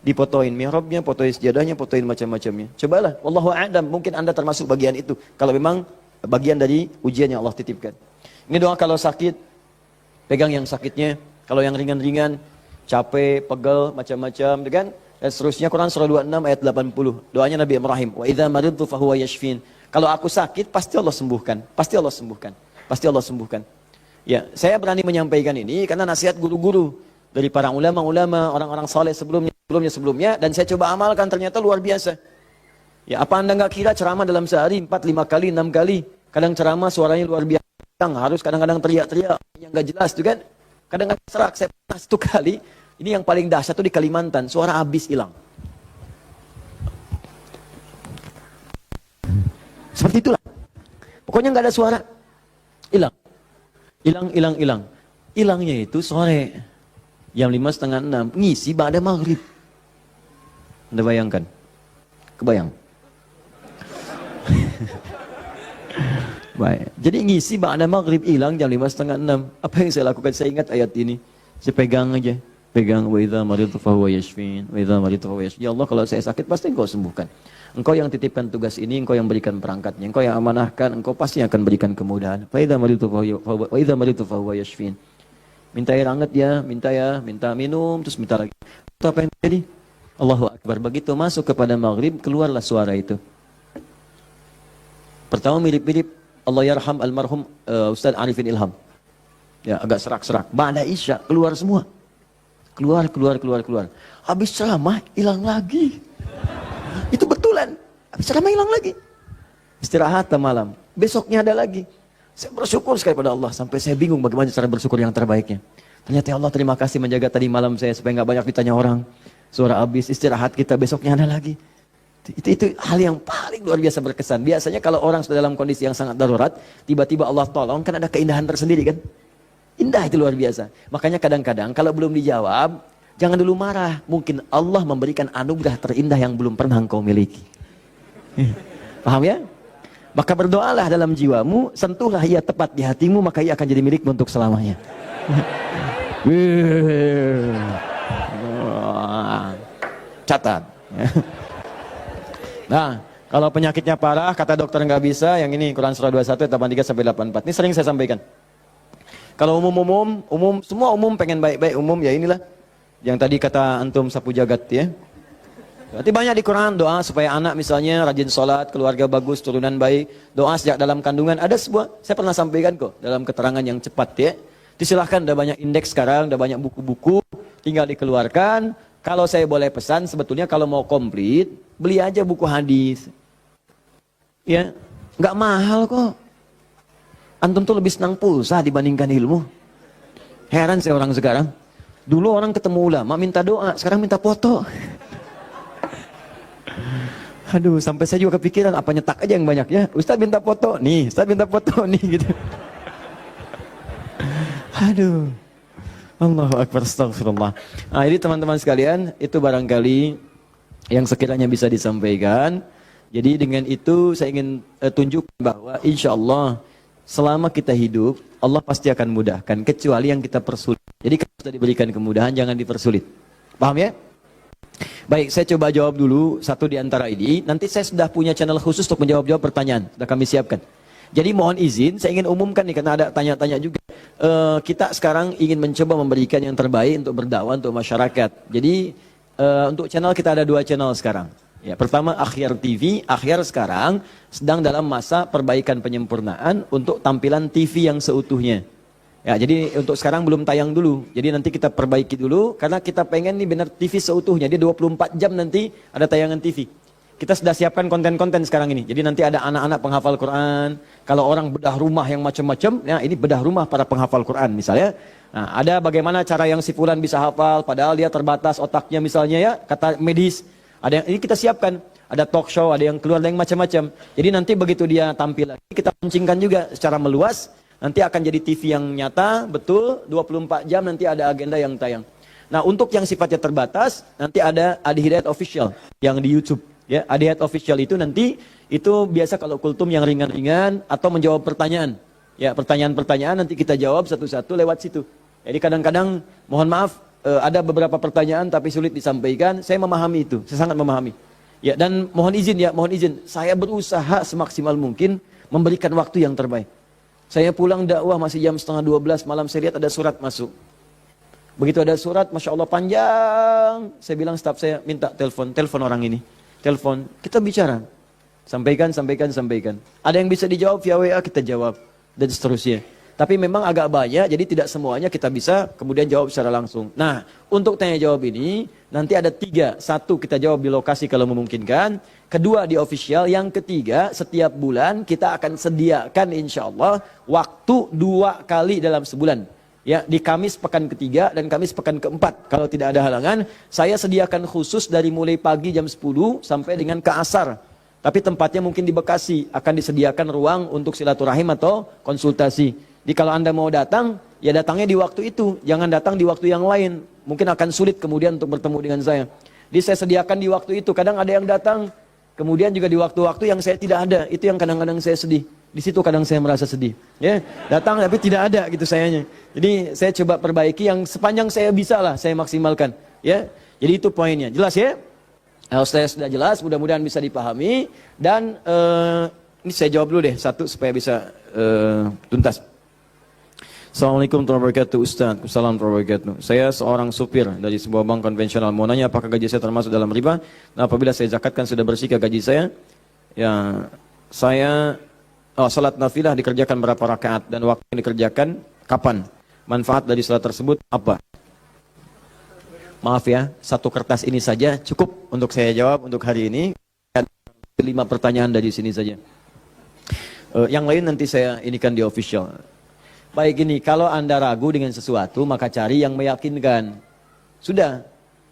Dipotoin mihrabnya, potoin sejadahnya, potoin macam-macamnya. Cobalah, wallahu a'lam, mungkin Anda termasuk bagian itu. Kalau memang bagian dari ujian yang Allah titipkan. Ini doa kalau sakit, pegang yang sakitnya. Kalau yang ringan-ringan, capek, pegel, macam-macam, kan? Dan seterusnya Quran surah 26 ayat 80. Doanya Nabi Ibrahim, wa idza maridtu fahuwa yashfin. Kalau aku sakit, pasti Allah sembuhkan. Pasti Allah sembuhkan. Pasti Allah sembuhkan. Ya, saya berani menyampaikan ini karena nasihat guru-guru dari para ulama-ulama, orang-orang saleh sebelumnya, dan saya coba amalkan ternyata luar biasa. Ya, apa Anda nggak kira ceramah dalam sehari 4, 5 kali, 6 kali, kadang ceramah suaranya luar biasa, harus kadang-kadang teriak-teriak yang nggak jelas tuh kan, kadang-kadang serak. Saya pernah 1 kali, ini yang paling dahsyat tuh di Kalimantan, suara habis hilang. Seperti itulah, pokoknya nggak ada suara, hilang. Hilangnya itu sore jam 5:30, 6 ngisi ba'da maghrib. Anda bayangkan? Kebayang? Baik. Jadi ngisi ba'da maghrib hilang jam 5:30, 6. Apa yang saya lakukan? Saya ingat ayat ini. Saya pegang aja. Pegang, wa idza maridtu fahuwa yashfin. Wa idza maridtu fahuwa yashfin. Ya Allah, kalau saya sakit pasti Engkau sembuhkan. Engkau yang titipkan tugas ini, Engkau yang berikan perangkatnya, Engkau yang amanahkan, Engkau pasti akan berikan kemudahan. Wa idza maridtu fahuwa yashfin. Minta air hangat ya, minta minum, terus minta lagi. Itu apa yang terjadi? Allahu Akbar. Begitu masuk kepada maghrib, keluarlah suara itu. Pertama mirip-mirip Allah yarham almarhum Ustaz Arifin Ilham. Ya, agak serak-serak. Ba'da Isya, keluar semua. Keluar. Habis ceramah, hilang lagi. Itu betulan. Habis ceramah hilang lagi. Istirahat malam. Besoknya ada lagi. Saya bersyukur sekali pada Allah. Sampai saya bingung bagaimana cara bersyukur yang terbaiknya. Ternyata ya Allah, terima kasih menjaga tadi malam saya supaya nggak banyak ditanya orang. Suara habis, istirahat kita besoknya ada lagi. Itu hal yang paling luar biasa berkesan. Biasanya kalau orang sudah dalam kondisi yang sangat darurat, tiba-tiba Allah tolong, kan ada keindahan tersendiri kan. Indah itu luar biasa. Makanya kadang-kadang kalau belum dijawab, jangan dulu marah. Mungkin Allah memberikan anugerah terindah yang belum pernah engkau miliki. Paham ya? Maka berdoalah dalam jiwamu, sentuhlah ia tepat di hatimu, maka ia akan jadi milikmu untuk selamanya. Catat. Nah, kalau penyakitnya parah, kata dokter nggak bisa, yang ini Quran surah 21 ayat 83 sampai 84. Ini sering saya sampaikan. Kalau umum, semua umum pengen baik-baik umum, ya inilah. Yang tadi kata antum sapu jagat ya. Berarti banyak di Quran doa supaya anak misalnya rajin sholat, keluarga bagus, turunan baik, doa sejak dalam kandungan. Ada sebuah, saya pernah sampaikan kok dalam keterangan yang cepat ya. Silahkan, ada banyak indeks sekarang, ada banyak buku-buku, tinggal dikeluarkan. Kalau saya boleh pesan, sebetulnya kalau mau komplit, beli aja buku hadis. Ya, nggak mahal kok. Antum tuh lebih senang pulsa dibandingkan ilmu. Heran saya orang sekarang. Dulu orang ketemu ulama minta doa, sekarang minta foto. Aduh, sampai saya juga kepikiran apa nyetak aja yang banyak ya. Ustaz minta foto, nih, Ustaz minta foto nih gitu. Aduh. Allahu Akbar, astagfirullah. Nah, jadi teman-teman sekalian, itu barangkali yang sekiranya bisa disampaikan. Jadi dengan itu saya ingin tunjukkan bahwa insya Allah selama kita hidup, Allah pasti akan mudahkan, kecuali yang kita persulit. Jadi kalau sudah diberikan kemudahan, jangan dipersulit. Paham ya? Baik, saya coba jawab dulu satu di antara ini. Nanti saya sudah punya channel khusus untuk menjawab-jawab pertanyaan. Sudah kami siapkan. Jadi mohon izin, saya ingin umumkan nih, karena ada tanya-tanya juga. Kita sekarang ingin mencoba memberikan yang terbaik untuk berdakwah untuk masyarakat. Jadi untuk channel kita ada 2 channel sekarang. Ya, pertama Akhyar TV. Akhyar sekarang sedang dalam masa perbaikan penyempurnaan untuk tampilan TV yang seutuhnya. Ya, jadi untuk sekarang belum tayang dulu. Jadi nanti kita perbaiki dulu karena kita pengen nih benar TV seutuhnya. Dia 24 jam nanti ada tayangan TV. Kita sudah siapkan konten-konten sekarang ini. Jadi nanti ada anak-anak penghafal Quran. Kalau orang bedah rumah yang macam-macam, ya ini bedah rumah para penghafal Quran misalnya. Nah, ada bagaimana cara yang si fulan bisa hafal, padahal dia terbatas otaknya misalnya ya, kata medis. Ada yang ini kita siapkan. Ada talk show, ada yang keluar, ada yang macam-macam. Jadi nanti begitu dia tampil lagi, kita pancingkan juga secara meluas. Nanti akan jadi TV yang nyata, betul, 24 jam nanti ada agenda yang tayang. Nah, untuk yang sifatnya terbatas, nanti ada Adi Hidayat Official yang di YouTube. Ya, Adi Hidayat Official itu nanti, itu biasa kalau kultum yang ringan-ringan atau menjawab pertanyaan. Ya, pertanyaan-pertanyaan nanti kita jawab satu-satu lewat situ. Jadi kadang-kadang, mohon maaf, ada beberapa pertanyaan tapi sulit disampaikan. Saya memahami itu, saya sangat memahami. Ya, dan mohon izin, saya berusaha semaksimal mungkin memberikan waktu yang terbaik. Saya pulang dakwah masih jam 11:30 malam, saya lihat ada surat masuk. Begitu ada surat, Masya Allah panjang. Saya bilang staf saya, minta telepon orang ini. Telepon, kita bicara. Sampaikan. Ada yang bisa dijawab via WA, kita jawab. Dan seterusnya. Tapi memang agak banyak, jadi tidak semuanya kita bisa kemudian jawab secara langsung. Nah, untuk tanya jawab ini, nanti ada 3. 1, kita jawab di lokasi kalau memungkinkan. 2, di official. Yang 3, setiap bulan kita akan sediakan insya Allah waktu 2 kali dalam sebulan. Ya, di Kamis pekan ke-3 dan Kamis pekan ke-4. Kalau tidak ada halangan, saya sediakan khusus dari mulai pagi jam 10 sampai dengan ke asar. Tapi tempatnya mungkin di Bekasi, akan disediakan ruang untuk silaturahim atau konsultasi. Jadi kalau Anda mau datang, ya datangnya di waktu itu, jangan datang di waktu yang lain. Mungkin akan sulit kemudian untuk bertemu dengan saya. Jadi saya sediakan di waktu itu, kadang ada yang datang, kemudian juga di waktu-waktu yang saya tidak ada, itu yang kadang-kadang saya sedih. Di situ kadang saya merasa sedih. Ya, datang tapi tidak ada gitu sayanya. Jadi saya coba perbaiki yang sepanjang saya bisa lah, saya maksimalkan. Ya, jadi itu poinnya. Jelas ya? Kalau saya sudah jelas, mudah-mudahan bisa dipahami. Dan ini saya jawab dulu deh satu supaya bisa tuntas. Assalamualaikum warahmatullahi wabarakatuh, Ustaz. Assalamualaikum warahmatullahi wabarakatuh. Saya seorang supir dari sebuah bank konvensional. Mau nanya apakah gaji saya termasuk dalam riba? Nah, apabila saya zakatkan sudah bersih ke gaji saya? Ya, saya salat nafilah dikerjakan berapa rakaat dan waktu yang dikerjakan kapan? Manfaat dari salat tersebut apa? Maaf ya, 1 kertas ini saja cukup untuk saya jawab untuk hari ini. 5 pertanyaan dari sini saja. Yang lain nanti saya inikan di official. Baik, ini kalau Anda ragu dengan sesuatu, maka cari yang meyakinkan. Sudah.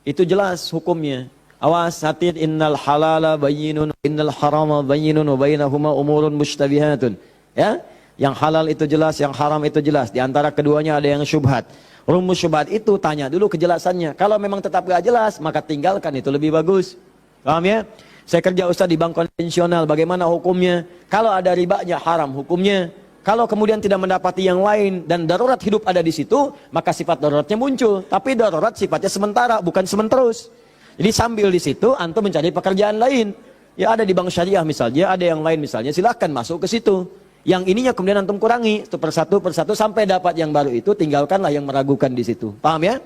Itu jelas hukumnya. Awas, hati, innal halala bayyinun, innal harama bayyinun, wa bainahuma umurun mushtabihatun. Ya, yang halal itu jelas, yang haram itu jelas. Di antara keduanya ada yang syubhat. Rumus syubhat itu tanya dulu kejelasannya. Kalau memang tetap gak jelas, maka tinggalkan, itu lebih bagus. Paham ya? Saya kerja ustaz di bank konvensional, bagaimana hukumnya? Kalau ada ribanya haram hukumnya. Kalau kemudian tidak mendapati yang lain dan darurat hidup ada di situ, maka sifat daruratnya muncul. Tapi darurat sifatnya sementara, bukan sementerus. Jadi sambil di situ antum mencari pekerjaan lain. Ya ada di bank syariah misalnya, ada yang lain misalnya, silahkan masuk ke situ. Yang ininya kemudian antum kurangi itu persatu sampai dapat yang baru itu, tinggalkanlah yang meragukan di situ. Paham ya?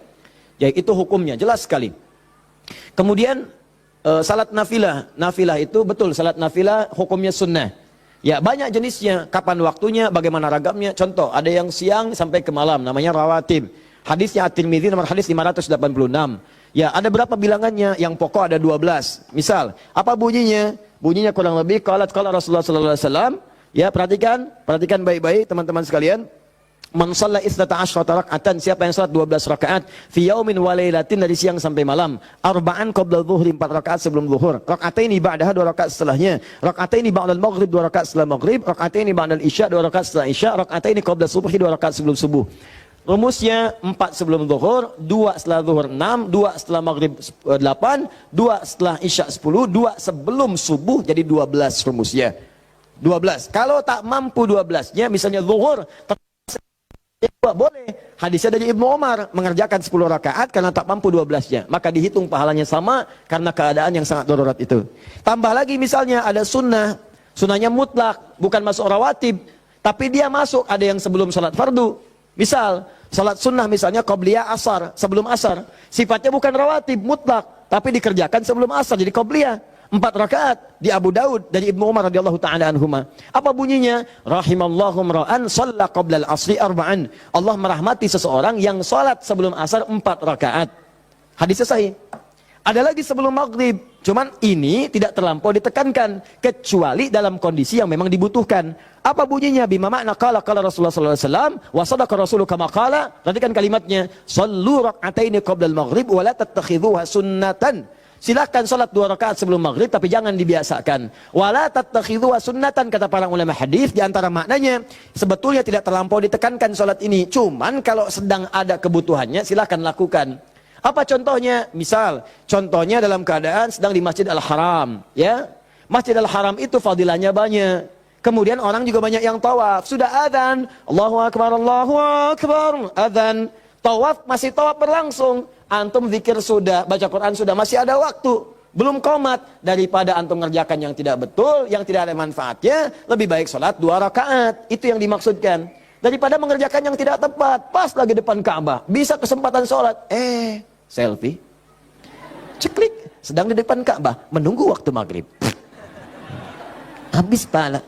Ya itu hukumnya jelas sekali. Kemudian salat nafilah. Nafilah itu betul, salat nafilah hukumnya sunnah. Ya banyak jenisnya, kapan waktunya, bagaimana ragamnya. Contoh, ada yang siang sampai ke malam, namanya rawatib. Hadisnya At-Tirmidzi nomor hadis 586. Ya, ada berapa bilangannya? Yang pokok ada 12. Misal, apa bunyinya? Bunyinya kurang lebih qala Rasulullah sallallahu alaihi wasallam. Ya, perhatikan baik-baik teman-teman sekalian. Man shalla 12 raka'atan, siapa yang salat 12 rakaat fi yaumin wa lailatin, dari siang sampai malam. Arba'an qabla dzuhri, 4 rakaat sebelum zuhur. Raka'ataini ba'daha, 2 rakaat setelahnya. Raka'ataini ba'dal maghrib, 2 rakaat setelah maghrib. Raka'ataini ba'dal isya, 2 rakaat setelah isya. Raka'ataini qabla subhi, 2 rakaat sebelum subuh. Rumusnya 4 sebelum zuhur, 2 setelah zuhur 6, 2 setelah maghrib 8, 2 setelah isya 10, 2 sebelum subuh, jadi 12 rumusnya. 12. Kalau tak mampu 12-nya, misalnya zuhur, boleh. Hadisnya dari Ibnu Umar, mengerjakan 10 rakaat karena tak mampu 12-nya. Maka dihitung pahalanya sama karena keadaan yang sangat darurat itu. Tambah lagi misalnya ada sunnah, sunnahnya mutlak, bukan masuk rawatib, tapi dia masuk ada yang sebelum salat fardu. Misal, salat sunnah misalnya qobliyah asar, sebelum asar. Sifatnya bukan rawatib, mutlak, tapi dikerjakan sebelum asar, jadi qobliyah. 4 rakaat di Abu Daud dari Ibnu Umar radhiyallahu taala anhuma. Apa bunyinya? Rahimallahu ra'an shalla qabla al-asri arba'an. Allah merahmati seseorang yang salat sebelum asar 4 rakaat. Hadisnya sahih. Ada lagi sebelum maghrib, cuman ini tidak terlampau ditekankan kecuali dalam kondisi yang memang dibutuhkan. Apa bunyinya? Bima makna qala Rasulullah sallallahu alaihi wasallam wa sadaqa rasuluhu kama qala. Perhatikan kalimatnya, shallu rak'ataini qabla al-maghrib wa la tattakhidhuha sunnatan. Silakan salat 2 rakaat sebelum maghrib, tapi jangan dibiasakan. Wala tattakhidhuha sunnatan, kata para ulama hadis. Di antara maknanya, sebetulnya tidak terlampau ditekankan salat ini. Cuman kalau sedang ada kebutuhannya, silakan lakukan. Apa contohnya? Misal, contohnya dalam keadaan sedang di Masjid Al-Haram, ya. Masjid Al-Haram itu fadilahnya banyak. Kemudian orang juga banyak yang tawaf. Sudah adzan, Allahu Akbar, adzan. Tawaf, masih tawaf berlangsung. Antum zikir sudah, baca Quran sudah, masih ada waktu. Belum qomat. Daripada antum mengerjakan yang tidak betul, yang tidak ada manfaatnya, lebih baik sholat 2 rakaat. Itu yang dimaksudkan. Daripada mengerjakan yang tidak tepat, pas lagi depan Ka'bah, bisa kesempatan sholat. Selfie. Ceklik, sedang di depan Ka'bah, menunggu waktu maghrib. Habis pahala.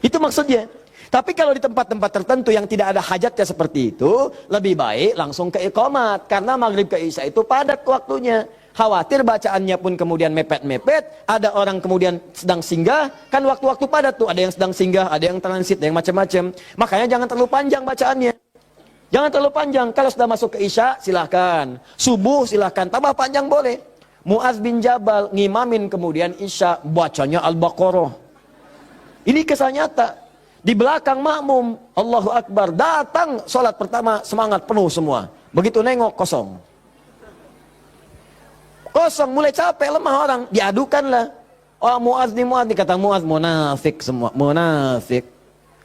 Itu maksudnya. Tapi kalau di tempat-tempat tertentu yang tidak ada hajatnya seperti itu, lebih baik langsung ke iqamat. Karena maghrib ke isya itu padat waktunya. Khawatir bacaannya pun kemudian mepet-mepet, ada orang kemudian sedang singgah, kan waktu-waktu padat tuh, ada yang sedang singgah, ada yang transit, ada yang macam-macam. Makanya jangan terlalu panjang bacaannya. Jangan terlalu panjang. Kalau sudah masuk ke isya, silahkan. Subuh silahkan, tambah panjang boleh. Mu'adz bin Jabal ngimamin kemudian isya, bacanya Al-Baqarah. Ini kisah nyata. Di belakang makmum, Allahu Akbar, datang sholat pertama, semangat penuh semua. Begitu nengok, kosong. Kosong, mulai capek, lemah orang. Diadukanlah. Oh, Mu'adz nih, kata Mu'adz, munafik semua, munafik.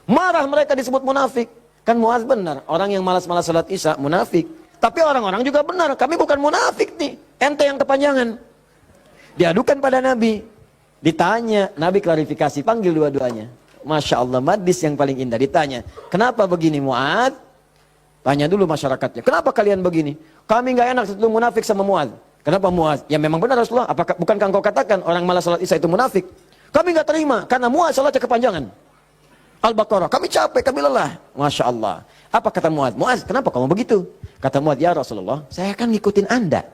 Marah mereka disebut munafik. Kan Mu'adz benar, orang yang malas-malas sholat isya, munafik. Tapi orang-orang juga benar, kami bukan munafik nih. Ente yang kepanjangan. Diadukan pada Nabi. Ditanya, Nabi klarifikasi, panggil dua-duanya. Masya Allah, hadis yang paling indah. Ditanya, kenapa begini Mu'adz? Tanya dulu masyarakatnya, kenapa kalian begini? Kami nggak enak itu munafik sama Mu'adz. Kenapa Mu'adz? Ya memang benar Rasulullah, apakah bukankah engkau katakan orang malas salat isya itu munafik? Kami nggak terima, karena Mu'adz salatnya kepanjangan. Al-Baqarah, kami capek, kami lelah. Masya Allah. Apa kata Mu'adz? Mu'adz, kenapa kamu begitu? Kata Mu'adz, ya Rasulullah, saya akan ngikutin Anda.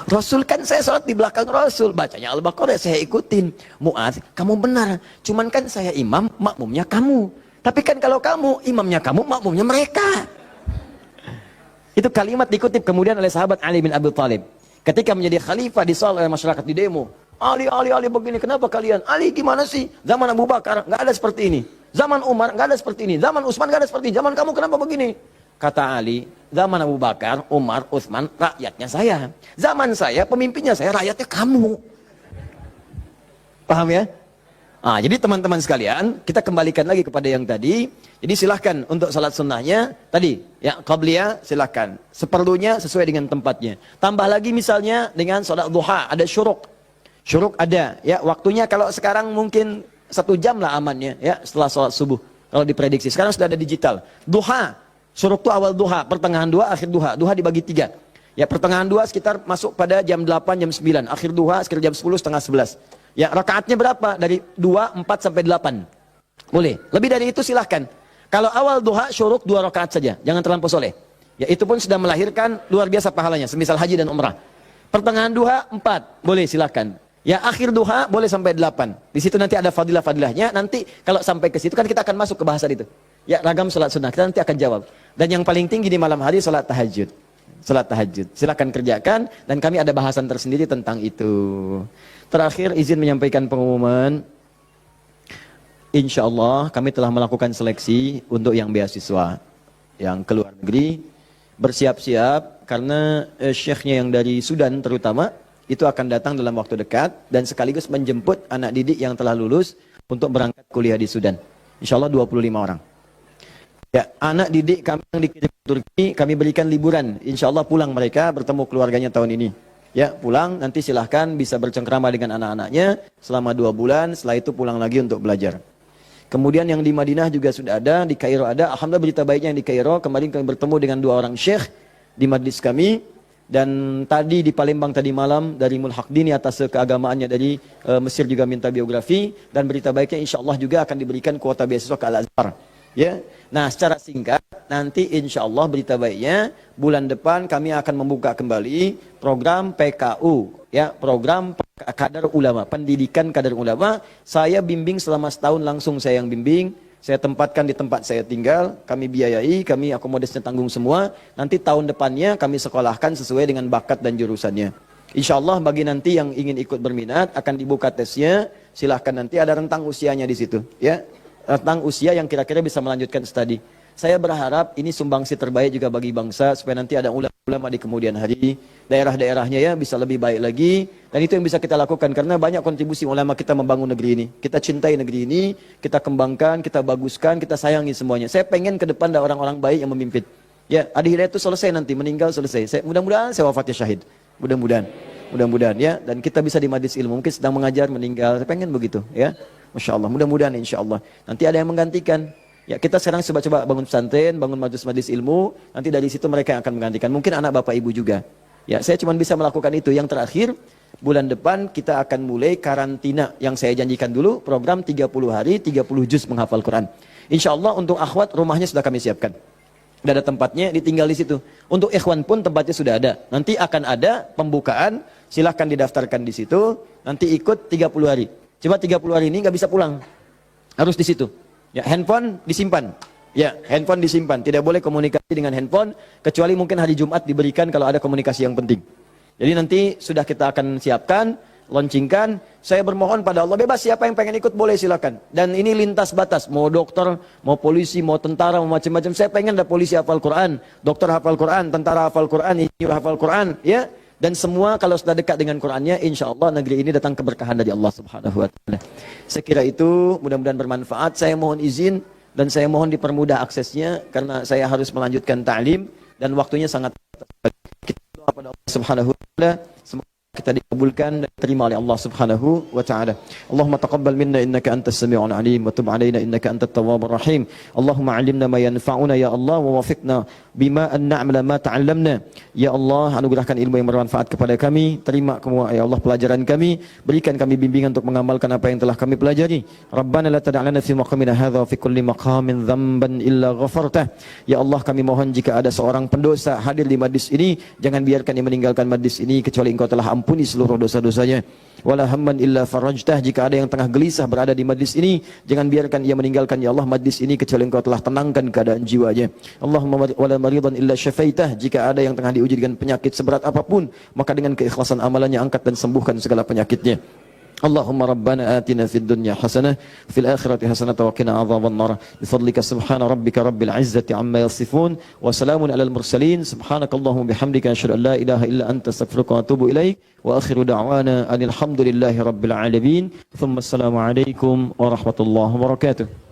Rasul kan saya sholat di belakang Rasul, bacanya Al-Baqarah saya ikutin. Mu'adz, kamu benar, cuman kan saya imam, makmumnya kamu. Tapi kan kalau kamu, imamnya kamu, makmumnya mereka. Itu kalimat dikutip kemudian oleh sahabat Ali bin Abi Thalib. Ketika menjadi khalifah disoal oleh masyarakat di demo. Ali begini, kenapa kalian? Ali gimana sih? Zaman Abu Bakar nggak ada seperti ini. Zaman Umar nggak ada seperti ini. Zaman Utsman nggak ada seperti ini. Zaman kamu kenapa begini? Kata Ali, zaman Abu Bakar, Umar, Utsman, rakyatnya saya. Zaman saya, pemimpinnya saya, rakyatnya kamu. Paham ya? Jadi teman-teman sekalian, kita kembalikan lagi kepada yang tadi. Jadi silahkan untuk salat sunnahnya, tadi, ya qabliyah silahkan. Seperlunya sesuai dengan tempatnya. Tambah lagi misalnya dengan salat duha, ada syuruk. Syuruk ada, ya waktunya kalau sekarang mungkin 1 jam lah amannya, ya setelah sholat subuh. Kalau diprediksi, sekarang sudah ada digital. Duha, syuruk itu awal duha, pertengahan duha, akhir duha. Duha dibagi 3. Ya pertengahan duha sekitar masuk pada jam 8, jam 9. Akhir duha sekitar jam 10, setengah 11. Ya rakaatnya berapa? Dari 2, 4 sampai 8. Boleh. Lebih dari itu silahkan. Kalau awal duha, syuruk 2 rakaat saja. Jangan terlampau soleh. Ya itu pun sudah melahirkan luar biasa pahalanya. Semisal haji dan umrah. Pertengahan duha 4. Boleh silahkan. Ya akhir duha boleh sampai 8. Di situ nanti ada fadilah-fadilahnya. Nanti kalau sampai ke situ kan kita akan masuk ke bahasan itu. Ya ragam salat sunnah kita nanti akan jawab. Dan yang paling tinggi di malam hari salat tahajud. Salat tahajud. Silakan kerjakan dan kami ada bahasan tersendiri tentang itu. Terakhir izin menyampaikan pengumuman. Insya Allah kami telah melakukan seleksi untuk yang beasiswa yang keluar negeri. Bersiap-siap karena syekhnya yang dari Sudan terutama itu akan datang dalam waktu dekat dan sekaligus menjemput anak didik yang telah lulus untuk berangkat kuliah di Sudan. Insya Allah 25 orang. Ya, anak didik kami yang dikirim ke Turki, kami berikan liburan. Insya Allah pulang mereka bertemu keluarganya tahun ini. Ya, pulang nanti silahkan bisa bercengkrama dengan anak-anaknya selama 2 bulan. Setelah itu pulang lagi untuk belajar. Kemudian yang di Madinah juga sudah ada, di Kairo ada. Alhamdulillah berita baiknya yang di Kairo. Kemarin kami bertemu dengan 2 orang syekh di majlis kami. Dan tadi di Palembang tadi malam dari Mulhaqdini atas keagamaannya dari Mesir juga minta biografi. Dan berita baiknya insya Allah juga akan diberikan kuota beasiswa ke Al-Azhar. Ya. Nah secara singkat nanti insya Allah berita baiknya bulan depan kami akan membuka kembali program PKU. Ya, program kadar ulama, pendidikan kadar ulama. Saya bimbing selama setahun langsung saya yang bimbing. Saya tempatkan di tempat saya tinggal, kami biayai, kami akomodasinya tanggung semua. Nanti tahun depannya kami sekolahkan sesuai dengan bakat dan jurusannya. Insya Allah bagi nanti yang ingin ikut berminat akan dibuka tesnya. Silahkan nanti ada rentang usianya di situ, ya rentang usia yang kira-kira bisa melanjutkan studi. Saya berharap ini sumbangsi terbaik juga bagi bangsa supaya nanti ada ulama di kemudian hari, daerah-daerahnya ya bisa lebih baik lagi. Dan itu yang bisa kita lakukan karena banyak kontribusi ulama kita membangun negeri ini. Kita cintai negeri ini, kita kembangkan, kita baguskan, kita sayangi semuanya. Saya pengen ke depan ada orang-orang baik yang memimpin. Ya, Adi Hidayat itu selesai nanti, meninggal selesai. Mudah-mudahan saya wafatnya syahid. Mudah-mudahan ya. Dan kita bisa di majlis ilmu, mungkin sedang mengajar, meninggal. Saya pengen begitu ya. Masya Allah, mudah-mudahan insya Allah. Nanti ada yang menggantikan. Ya, kita sekarang coba-coba bangun pesantren, bangun majlis-majlis ilmu, nanti dari situ mereka yang akan menggantikan. Mungkin anak bapak ibu juga. Ya, saya cuma bisa melakukan itu. Yang terakhir, bulan depan kita akan mulai karantina yang saya janjikan dulu, program 30 hari, 30 juz menghafal Quran. Insya Allah untuk akhwat rumahnya sudah kami siapkan. Sudah ada tempatnya, ditinggal di situ. Untuk ikhwan pun tempatnya sudah ada. Nanti akan ada pembukaan, silahkan didaftarkan di situ, nanti ikut 30 hari. Coba 30 hari ini nggak bisa pulang, harus di situ. Ya, handphone disimpan. Ya, handphone disimpan. Tidak boleh komunikasi dengan handphone kecuali mungkin hari Jumat diberikan kalau ada komunikasi yang penting. Jadi nanti sudah kita akan siapkan, launchingkan. Saya bermohon pada Allah bebas siapa yang pengen ikut boleh silakan. Dan ini lintas batas, mau dokter, mau polisi, mau tentara, mau macam-macam. Saya pengen ada polisi hafal Quran, dokter hafal Quran, tentara hafal Quran, insinyur hafal Quran, ya. Dan semua kalau sudah dekat dengan Qurannya, insya Allah negeri ini datang keberkahan dari Allah Subhanahu Wa Taala. Sekira itu mudah-mudahan bermanfaat. Saya mohon izin dan saya mohon dipermudah aksesnya karena saya harus melanjutkan ta'lim dan waktunya sangat. Kita doa pada Allah Subhanahu Wa Taala. Semoga kita dikabulkan dan diterima oleh Allah Subhanahu wa taala. Allahumma taqabbal minna innaka antas sami'ul alim wa tub 'alaina innaka antat tawwabur rahim. Allahumma 'allimna ma yanfa'una ya Allah wa wafiqna bima an na'mala ma ta'allamna. Ya Allah, anugerahkan ilmu yang bermanfaat kepada kami. Terima ya Allah pelajaran kami, berikan kami bimbingan untuk mengamalkan apa yang telah kami pelajari. Rabbana la tad'alna fi maqamina hadza fi kulli maqamin dhanban illa ghafartah. Ya Allah, kami mohon jika ada seorang pendosa hadir di majlis ini, jangan biarkan dia meninggalkan majlis ini kecuali Engkau telah ampuni ampuni seluruh dosa-dosanya. Wala hamman illa farajtah, jika ada yang tengah gelisah berada di majlis ini, jangan biarkan ia meninggalkan ya Allah majlis ini kecuali Engkau telah tenangkan keadaan jiwanya. Allahumma wala maridan illa syafaitah, jika ada yang tengah diuji dengan penyakit seberat apapun, maka dengan keikhlasan amalannya angkat dan sembuhkan segala penyakitnya. Allahumma rabbana atina fid dunya hasanah fil akhirati hasanah wa qina adzaban nar bifadlika subhana rabbika rabbil izzati amma yasifun wa salamun alal mursalin subhanakallahumma bihamdika asyhadu an la ilaha illa anta astaghfiruka wa atubu ilaik wa akhiru da'wana alhamdulillahi rabbil alamin thumma assalamu alaikum warahmatullahi wabarakatuh.